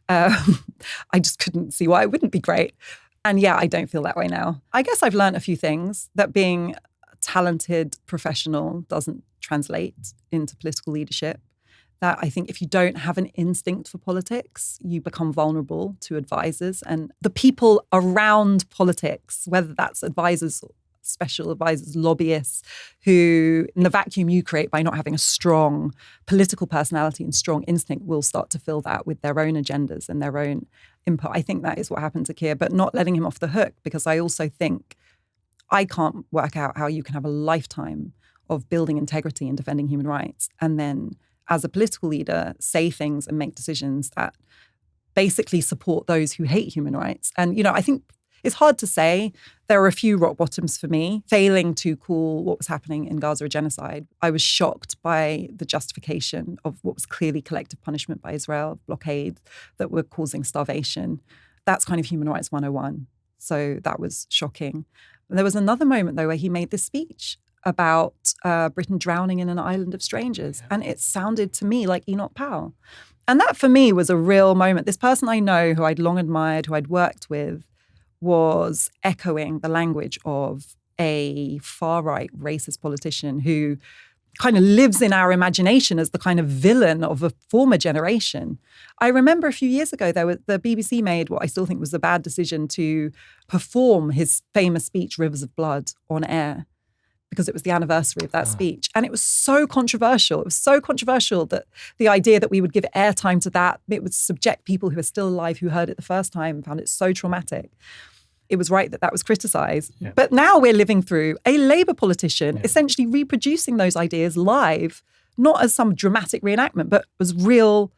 I just couldn't see why it wouldn't be great. And yeah, I don't feel that way now. I guess I've learned a few things, that being a talented professional doesn't translate into political leadership. That I think if you don't have an instinct for politics, you become vulnerable to advisors and the people around politics, whether that's advisors, special advisors, lobbyists, who in the vacuum you create by not having a strong political personality and strong instinct will start to fill that with their own agendas and their own input. I think that is what happened to Keir, but not letting him off the hook, because I also think I can't work out how you can have a lifetime of building integrity and defending human rights and then as a political leader say things and make decisions that basically support those who hate human rights. And, I think it's hard to say. There were a few rock bottoms for me. Failing to call what was happening in Gaza a genocide. I was shocked by the justification of what was clearly collective punishment by Israel, blockade that were causing starvation. That's kind of human rights 101. So that was shocking. And there was another moment, though, where he made this speech about Britain drowning in an island of strangers. Yeah. And it sounded to me like Enoch Powell. And that, for me, was a real moment. This person I know, who I'd long admired, who I'd worked with, was echoing the language of a far-right racist politician who kind of lives in our imagination as the kind of villain of a former generation. I remember a few years ago, the BBC made what I still think was a bad decision to perform his famous speech, Rivers of Blood, on air, because it was the anniversary of that speech. And it was so controversial. It was so controversial that the idea that we would give airtime to that, it would subject people who are still alive, who heard it the first time, found it so traumatic. It was right that that was criticised. Yeah. But now we're living through a Labour politician essentially reproducing those ideas live, not as some dramatic reenactment, but as real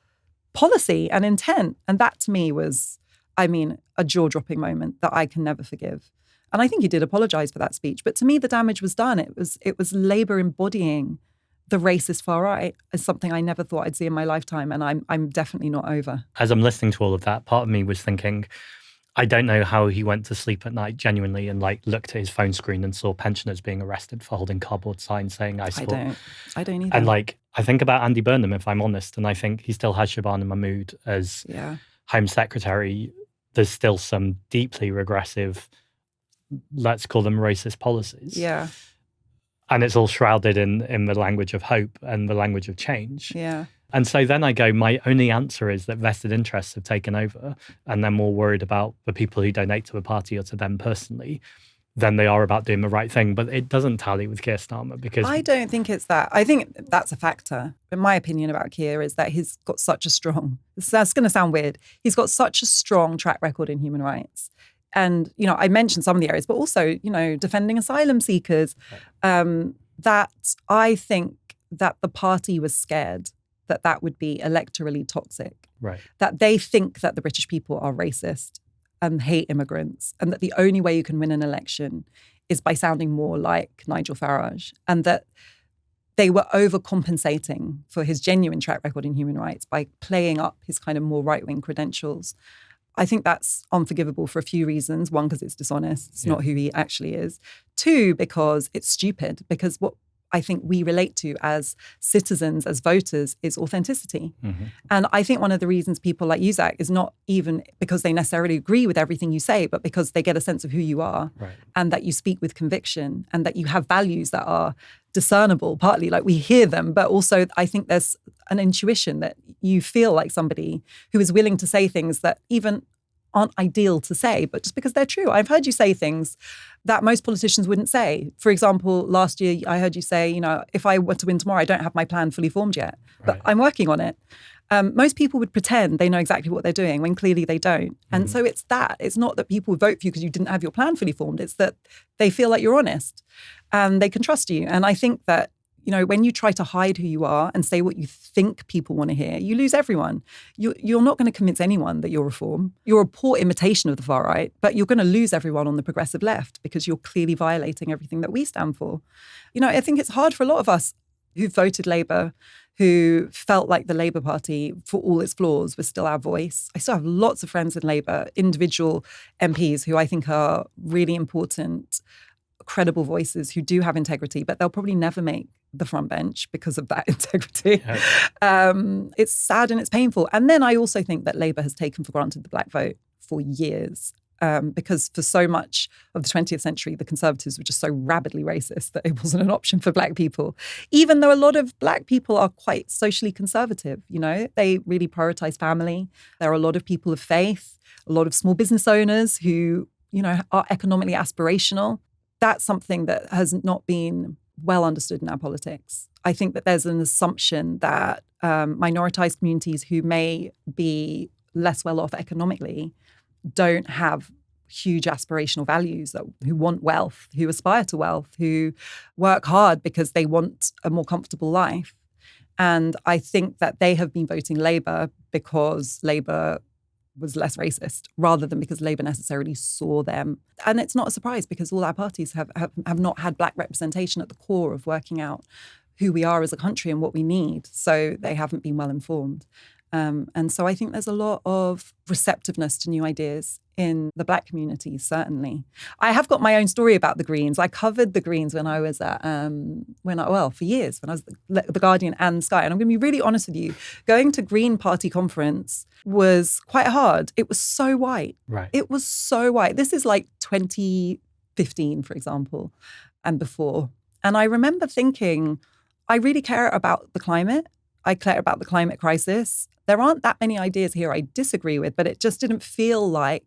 policy and intent. And that to me was, a jaw-dropping moment that I can never forgive. And I think he did apologise for that speech. But to me, the damage was done. It was Labour embodying the racist far right as something I never thought I'd see in my lifetime. And I'm definitely not over. As I'm listening to all of that, part of me was thinking, I don't know how he went to sleep at night genuinely and looked at his phone screen and saw pensioners being arrested for holding cardboard signs saying I support. I don't either. And I think about Andy Burnham, if I'm honest, and I think he still has Shabana Mahmood as Home Secretary. There's still some deeply regressive, let's call them racist policies. Yeah. And it's all shrouded in the language of hope and the language of change. Yeah. And so then I go, my only answer is that vested interests have taken over and they're more worried about the people who donate to a party or to them personally than they are about doing the right thing. But it doesn't tally with Keir Starmer because... I don't think it's that. I think that's a factor. But my opinion about Keir is that he's got such a strong... That's going to sound weird. He's got such a strong track record in human rights. and, I mentioned some of the areas, but also, defending asylum seekers, that I think that the party was scared that would be electorally toxic. Right. That they think that the British people are racist and hate immigrants, and that the only way you can win an election is by sounding more like Nigel Farage, and that they were overcompensating for his genuine track record in human rights by playing up his kind of more right-wing credentials. I think that's unforgivable for a few reasons. One, because it's dishonest. It's not who he actually is. Two, because it's stupid. Because what I think we relate to as citizens, as voters, is authenticity. Mm-hmm. And I think one of the reasons people like you, Zack, is not even because they necessarily agree with everything you say, but because they get a sense of who you are, and that you speak with conviction, and that you have values that are discernible, partly like we hear them, but also I think there's an intuition that you feel like somebody who is willing to say things that even aren't ideal to say, but just because they're true. I've heard you say things that most politicians wouldn't say. For example, last year I heard you say, if I were to win tomorrow, I don't have my plan fully formed yet, but I'm working on it. Most people would pretend they know exactly what they're doing when clearly they don't. And so it's not that people vote for you because you didn't have your plan fully formed. It's that they feel like you're honest and they can trust you. And I think that, when you try to hide who you are and say what you think people want to hear, you lose everyone. You're not going to convince anyone that you're reform. You're a poor imitation of the far right, but you're going to lose everyone on the progressive left because you're clearly violating everything that we stand for. I think it's hard for a lot of us who voted Labour, who felt like the Labour Party, for all its flaws, was still our voice. I still have lots of friends in Labour, individual MPs who I think are really important, credible voices who do have integrity, but they'll probably never make the front bench because of that integrity. It's sad and it's painful. And then I also think that Labour has taken for granted the black vote for years. Because for so much of the 20th century, the Conservatives were just so rabidly racist that it wasn't an option for black people. Even though a lot of black people are quite socially conservative, they really prioritize family. There are a lot of people of faith, a lot of small business owners who, are economically aspirational. That's something that has not been well understood in our politics. I think that there's an assumption that minoritized communities who may be less well off economically don't have huge aspirational values, who want wealth, who aspire to wealth, who work hard because they want a more comfortable life. And I think that they have been voting Labour because Labour was less racist rather than because Labour necessarily saw them. And it's not a surprise because all our parties have not had black representation at the core of working out who we are as a country and what we need. So they haven't been well informed. And so I think there's a lot of receptiveness to new ideas in the black community, certainly. I have got my own story about the Greens. I covered the Greens when I was at, for years, when I was at The Guardian and Sky. And I'm going to be really honest with you, going to Green Party conference was quite hard. It was so white. Right. It was so white. This is like 2015, for example, and before. And I remember thinking, I really care about the climate. I care about the climate crisis. There aren't that many ideas here I disagree with, but it just didn't feel like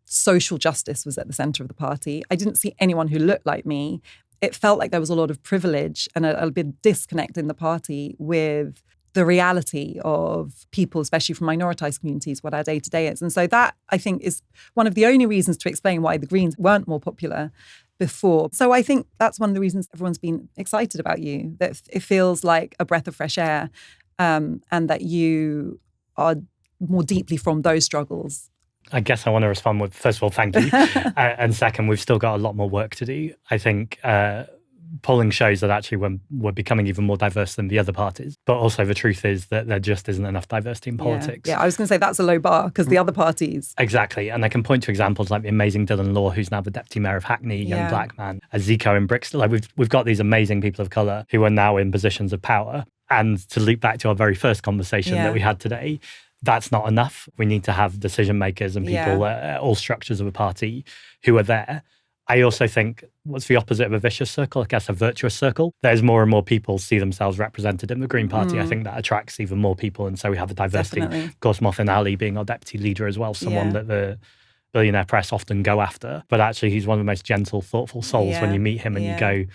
social justice was at the center of the party. I didn't see anyone who looked like me. It felt like there was a lot of privilege and a bit of disconnect in the party with the reality of people, especially from minoritized communities, what our day-to-day is. And so that, I think, is one of the only reasons to explain why the Greens weren't more popular before. So I think that's one of the reasons everyone's been excited about you, that it feels like a breath of fresh air, and that you are more deeply from those struggles. I guess I want to respond with, first of all, thank you. And second, we've still got a lot more work to do. I think polling shows that actually we're becoming even more diverse than the other parties. But also the truth is that there just isn't enough diversity in politics. Yeah, I was going to say that's a low bar because the other parties. Exactly. And I can point to examples like the amazing Dylan Law, who's now the deputy mayor of Hackney, young black man, Zico in Brixton. Like we've got these amazing people of colour who are now in positions of power. And to loop back to our very first conversation that we had today, that's not enough. We need to have decision makers and people at all structures of a party who are there. I also think what's the opposite of a vicious circle? I guess a virtuous circle. There's more and more people see themselves represented in the Green Party. I think that attracts even more people. And so we have a diversity. Definitely. Of course, Mothin Ali being our deputy leader as well, someone that the billionaire press often go after. But actually, he's one of the most gentle, thoughtful souls when you meet him and you go,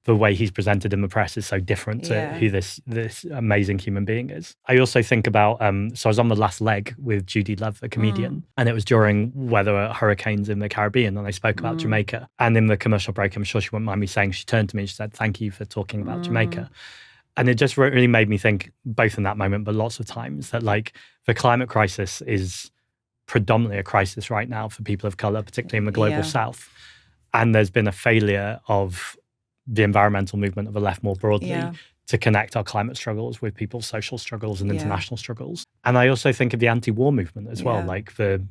the way he's presented in the press is so different to who this amazing human being is. I also think about, so I was on the last leg with Judy Love, the comedian, and it was during where there were hurricanes in the Caribbean, and I spoke about Jamaica. And in the commercial break, I'm sure she wouldn't mind me saying, she turned to me and she said, "Thank you for talking about Jamaica." And it just really made me think, both in that moment, but lots of times, that like the climate crisis is predominantly a crisis right now for people of color, particularly in the global South. And there's been a failure of the environmental movement of the left more broadly to connect our climate struggles with people's social struggles and international struggles. And I also think of the anti-war movement as well. Like the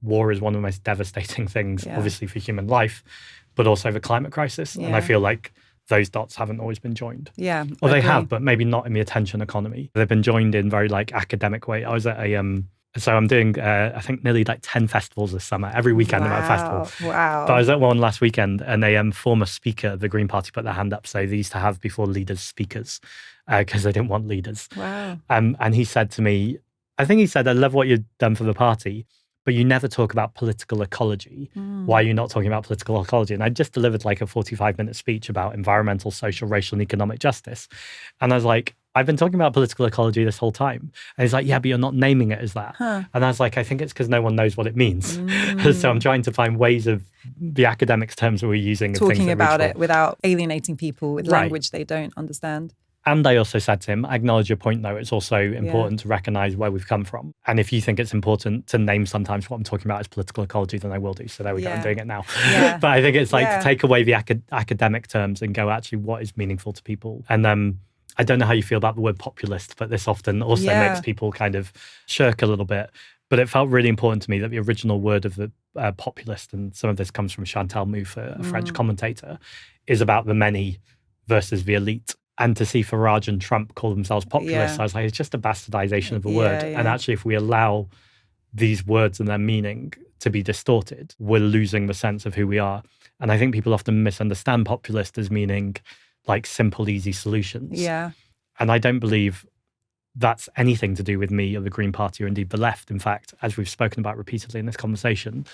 war is one of the most devastating things, obviously, for human life, but also the climate crisis. And I feel like those dots haven't always been joined. Yeah. Or they have, but maybe not in the attention economy. They've been joined in very like academic way. I was at so I'm doing, I think, nearly like 10 festivals this summer. Every weekend I'm at a festival. Wow. But I was at one last weekend, and a former speaker of the Green Party put their hand up. So they used to have, before leaders, speakers, because they didn't want leaders. Wow. And he said to me, I think he said, "I love what you've done for the party, but you never talk about political ecology. Why are you not talking about political ecology?" And I just delivered like a 45-minute speech about environmental, social, racial, and economic justice. And I was like, "I've been talking about political ecology this whole time." And he's like, "Yeah, but you're not naming it as that." And I was like, "I think it's because no one knows what it means." So I'm trying to find ways of the academics terms that we're using. Talking about it without alienating people with language they don't understand. And I also said to him, "I acknowledge your point, though. It's also important to recognize where we've come from. And if you think it's important to name sometimes what I'm talking about as political ecology, then I will do." So there we go. I'm doing it now. But I think it's like to take away the academic terms and go, actually, what is meaningful to people? And I don't know how you feel about the word populist, but this often also makes people kind of shirk a little bit. But it felt really important to me that the original word of the populist, and some of this comes from Chantal Mouffe, a French commentator, is about the many versus the elite. And to see Farage and Trump call themselves populists, I was like, it's just a bastardization of a word. And actually, if we allow these words and their meaning to be distorted, we're losing the sense of who we are. And I think people often misunderstand populist as meaning like simple, easy solutions. And I don't believe that's anything to do with me or the Green Party or indeed the left. In fact, as we've spoken about repeatedly in this conversation,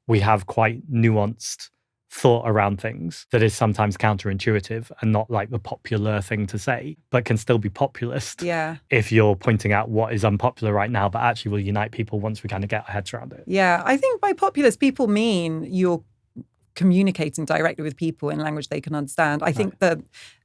we have quite nuanced thought around things that is sometimes counterintuitive and not like the popular thing to say, but can still be populist if you're pointing out what is unpopular right now, but actually will unite people once we kind of get our heads around it. Yeah, I think by populist, people mean you're communicating directly with people in language they can understand. I think the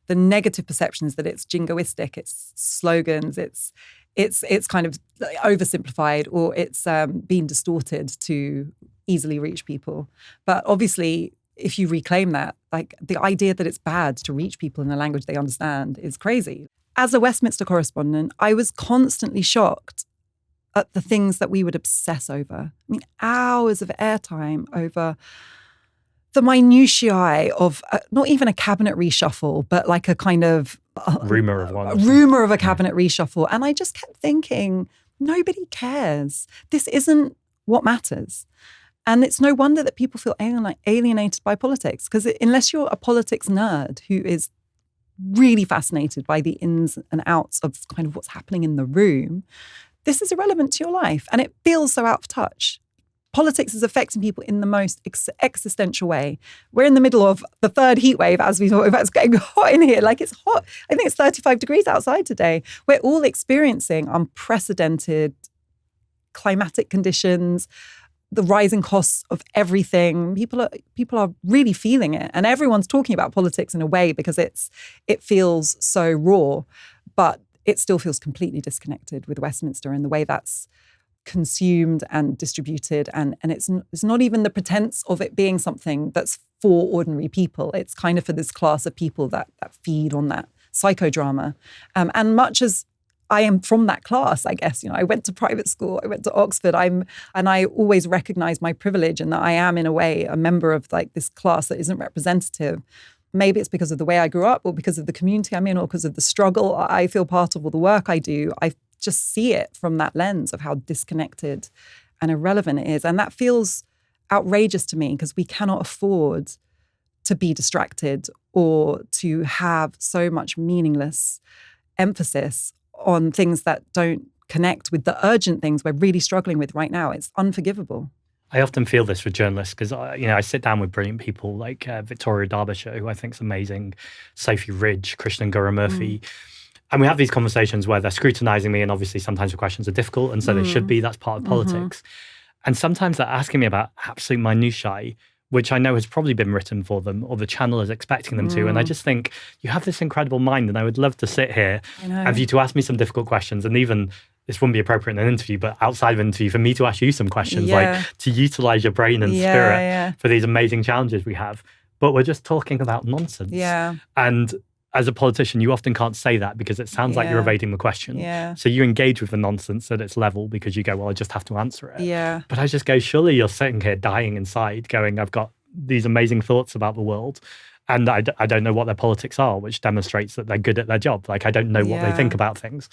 negative perception is that it's jingoistic, it's slogans, it's kind of oversimplified, or it's been distorted to easily reach people. But obviously, if you reclaim that, like the idea that it's bad to reach people in a language they understand is crazy. As a Westminster correspondent, I was constantly shocked at the things that we would obsess over. I mean, hours of airtime over the minutiae of not even a cabinet reshuffle, but like a kind of rumor of one. A rumor of a cabinet reshuffle. And I just kept thinking, nobody cares. This isn't what matters. And it's no wonder that people feel alienated by politics, because unless you're a politics nerd who is really fascinated by the ins and outs of kind of what's happening in the room, this is irrelevant to your life. And it feels so out of touch. Politics is affecting people in the most existential way. We're in the middle of the third heat wave, as we talk about. It's getting hot in here. Like, it's hot. I think it's 35 degrees outside today. We're all experiencing unprecedented climatic conditions, the rising costs of everything. People are really feeling it. And everyone's talking about politics in a way because it feels so raw, but it still feels completely disconnected with Westminster and the way that's consumed and distributed, and it's not even the pretense of it being something that's for ordinary people. It's kind of for this class of people that feed on that psychodrama. And much as I am from that class, I guess, I went to private school, I went to Oxford, and I always recognize my privilege and that I am in a way a member of like this class that isn't representative. Maybe it's because of the way I grew up, or because of the community I'm in, or because of the struggle I feel part of, or the work I do. I just see it from that lens of how disconnected and irrelevant it is. And that feels outrageous to me, because we cannot afford to be distracted or to have so much meaningless emphasis on things that don't connect with the urgent things we're really struggling with right now. It's unforgivable. I often feel this with journalists because I sit down with brilliant people like Victoria Derbyshire, who I think is amazing, Sophie Ridge, Krishnan Guru-Murthy. And we have these conversations where they're scrutinizing me, and obviously sometimes the questions are difficult, and so they should be. That's part of politics. And sometimes they're asking me about absolute minutiae, which I know has probably been written for them, or the channel is expecting them to. And I just think you have this incredible mind, and I would love to sit here and for you to ask me some difficult questions, and even this wouldn't be appropriate in an interview, but outside of an interview, for me to ask you some questions, like to utilize your brain and spirit for these amazing challenges we have. But we're just talking about nonsense. Yeah. And as a politician, you often can't say that because it sounds like you're evading the question. Yeah. So you engage with the nonsense at its level because you go, well, I just have to answer it. Yeah. But I just go, surely you're sitting here dying inside going, I've got these amazing thoughts about the world. And I don't know what their politics are, which demonstrates that they're good at their job. Like, I don't know what they think about things.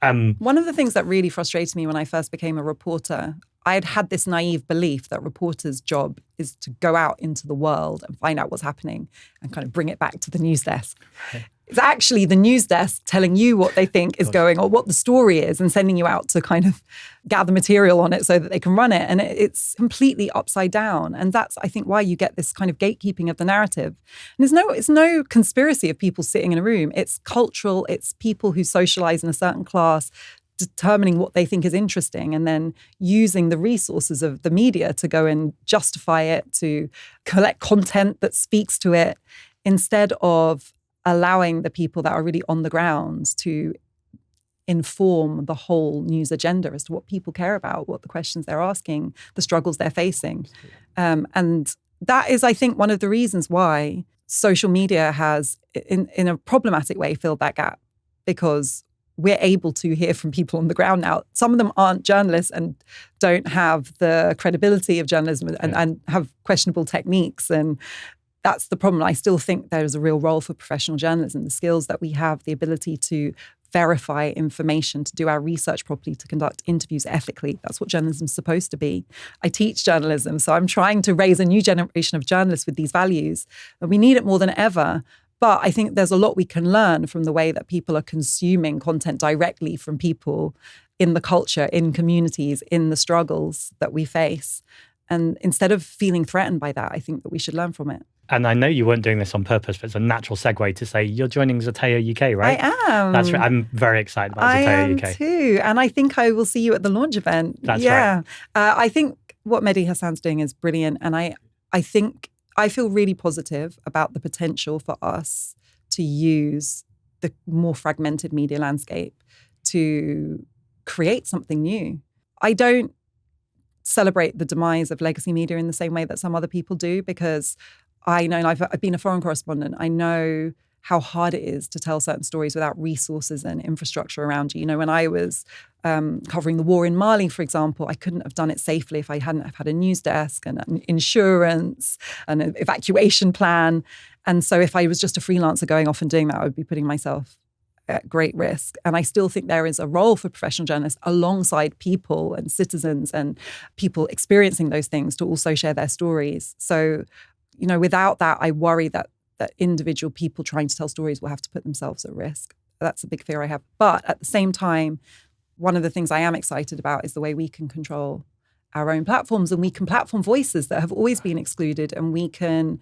One of the things that really frustrated me when I first became a reporter, I had this naive belief that reporters' job is to go out into the world and find out what's happening and kind of bring it back to the news desk. Right. It's actually the news desk telling you what they think is going or what the story is and sending you out to kind of gather material on it so that they can run it. And it's completely upside down. And that's, I think, why you get this kind of gatekeeping of the narrative. And it's no conspiracy of people sitting in a room. It's cultural. It's people who socialize in a certain class determining what they think is interesting and then using the resources of the media to go and justify it, to collect content that speaks to it, instead of allowing the people that are really on the ground to inform the whole news agenda as to what people care about, what the questions they're asking, the struggles they're facing. And that is, I think, one of the reasons why social media has, in a problematic way, filled that gap, because we're able to hear from people on the ground now. Some of them aren't journalists and don't have the credibility of journalism and have questionable techniques. And that's the problem. I still think there's a real role for professional journalism, the skills that we have, the ability to verify information, to do our research properly, to conduct interviews ethically. That's what journalism's supposed to be. I teach journalism, so I'm trying to raise a new generation of journalists with these values. And we need it more than ever. But I think there's a lot we can learn from the way that people are consuming content directly from people in the culture, in communities, in the struggles that we face. And instead of feeling threatened by that, I think that we should learn from it. And I know you weren't doing this on purpose, but it's a natural segue to say you're joining Zatteo UK, right? I am. That's right. I'm very excited about Zatteo UK. I am too. And I think I will see you at the launch event. That's right. I think what Mehdi Hassan's doing is brilliant. And I think I feel really positive about the potential for us to use the more fragmented media landscape to create something new. I don't celebrate the demise of legacy media in the same way that some other people do, because I know, and I've been a foreign correspondent, I know how hard it is to tell certain stories without resources and infrastructure around you. You know, when I was covering the war in Mali, for example, I couldn't have done it safely if I hadn't have had a news desk and an insurance and an evacuation plan. And so if I was just a freelancer going off and doing that, I would be putting myself at great risk. And I still think there is a role for professional journalists alongside people and citizens and people experiencing those things to also share their stories. So, you know, without that, I worry that individual people trying to tell stories will have to put themselves at risk. That's a big fear I have. But at the same time, one of the things I am excited about is the way we can control our own platforms, and we can platform voices that have always been excluded, and we can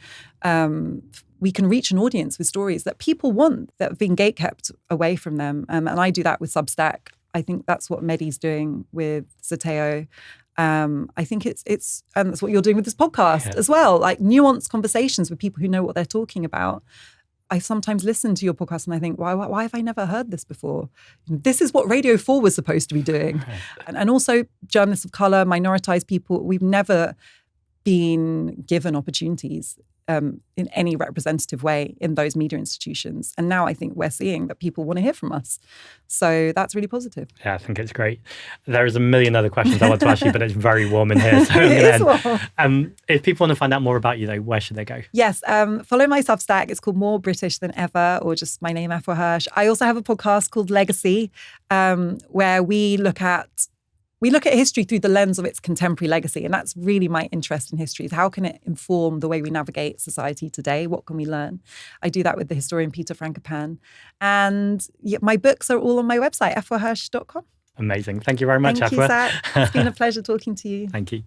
reach an audience with stories that people want, that have been gatekept away from them. And I do that with Substack. I think that's what Mehdi's doing with Zatteo. I think it's and that's what you're doing with this podcast as well, like nuanced conversations with people who know what they're talking about. I sometimes listen to your podcast and I think, why have I never heard this before? This is what Radio 4 was supposed to be doing. And also journalists of colour, minoritized people, we've never been given opportunities in any representative way in those media institutions. And now I think we're seeing that people want to hear from us. So that's really positive. Yeah, I think it's great. There is a million other questions I want to ask you, but it's very warm in here. So if people want to find out more about you, though, where should they go? Yes, follow my Substack. It's called More British Than Ever, or just my name, Afua Hirsch. I also have a podcast called Legacy, where we look at history through the lens of its contemporary legacy. And that's really my interest in history, is how can it inform the way we navigate society today? What can we learn? I do that with the historian Peter Frankopan. And my books are all on my website, afuahirsch.com. Amazing. Thank you very much, Thank Afua. you, Zack. It's been a pleasure talking to you. Thank you.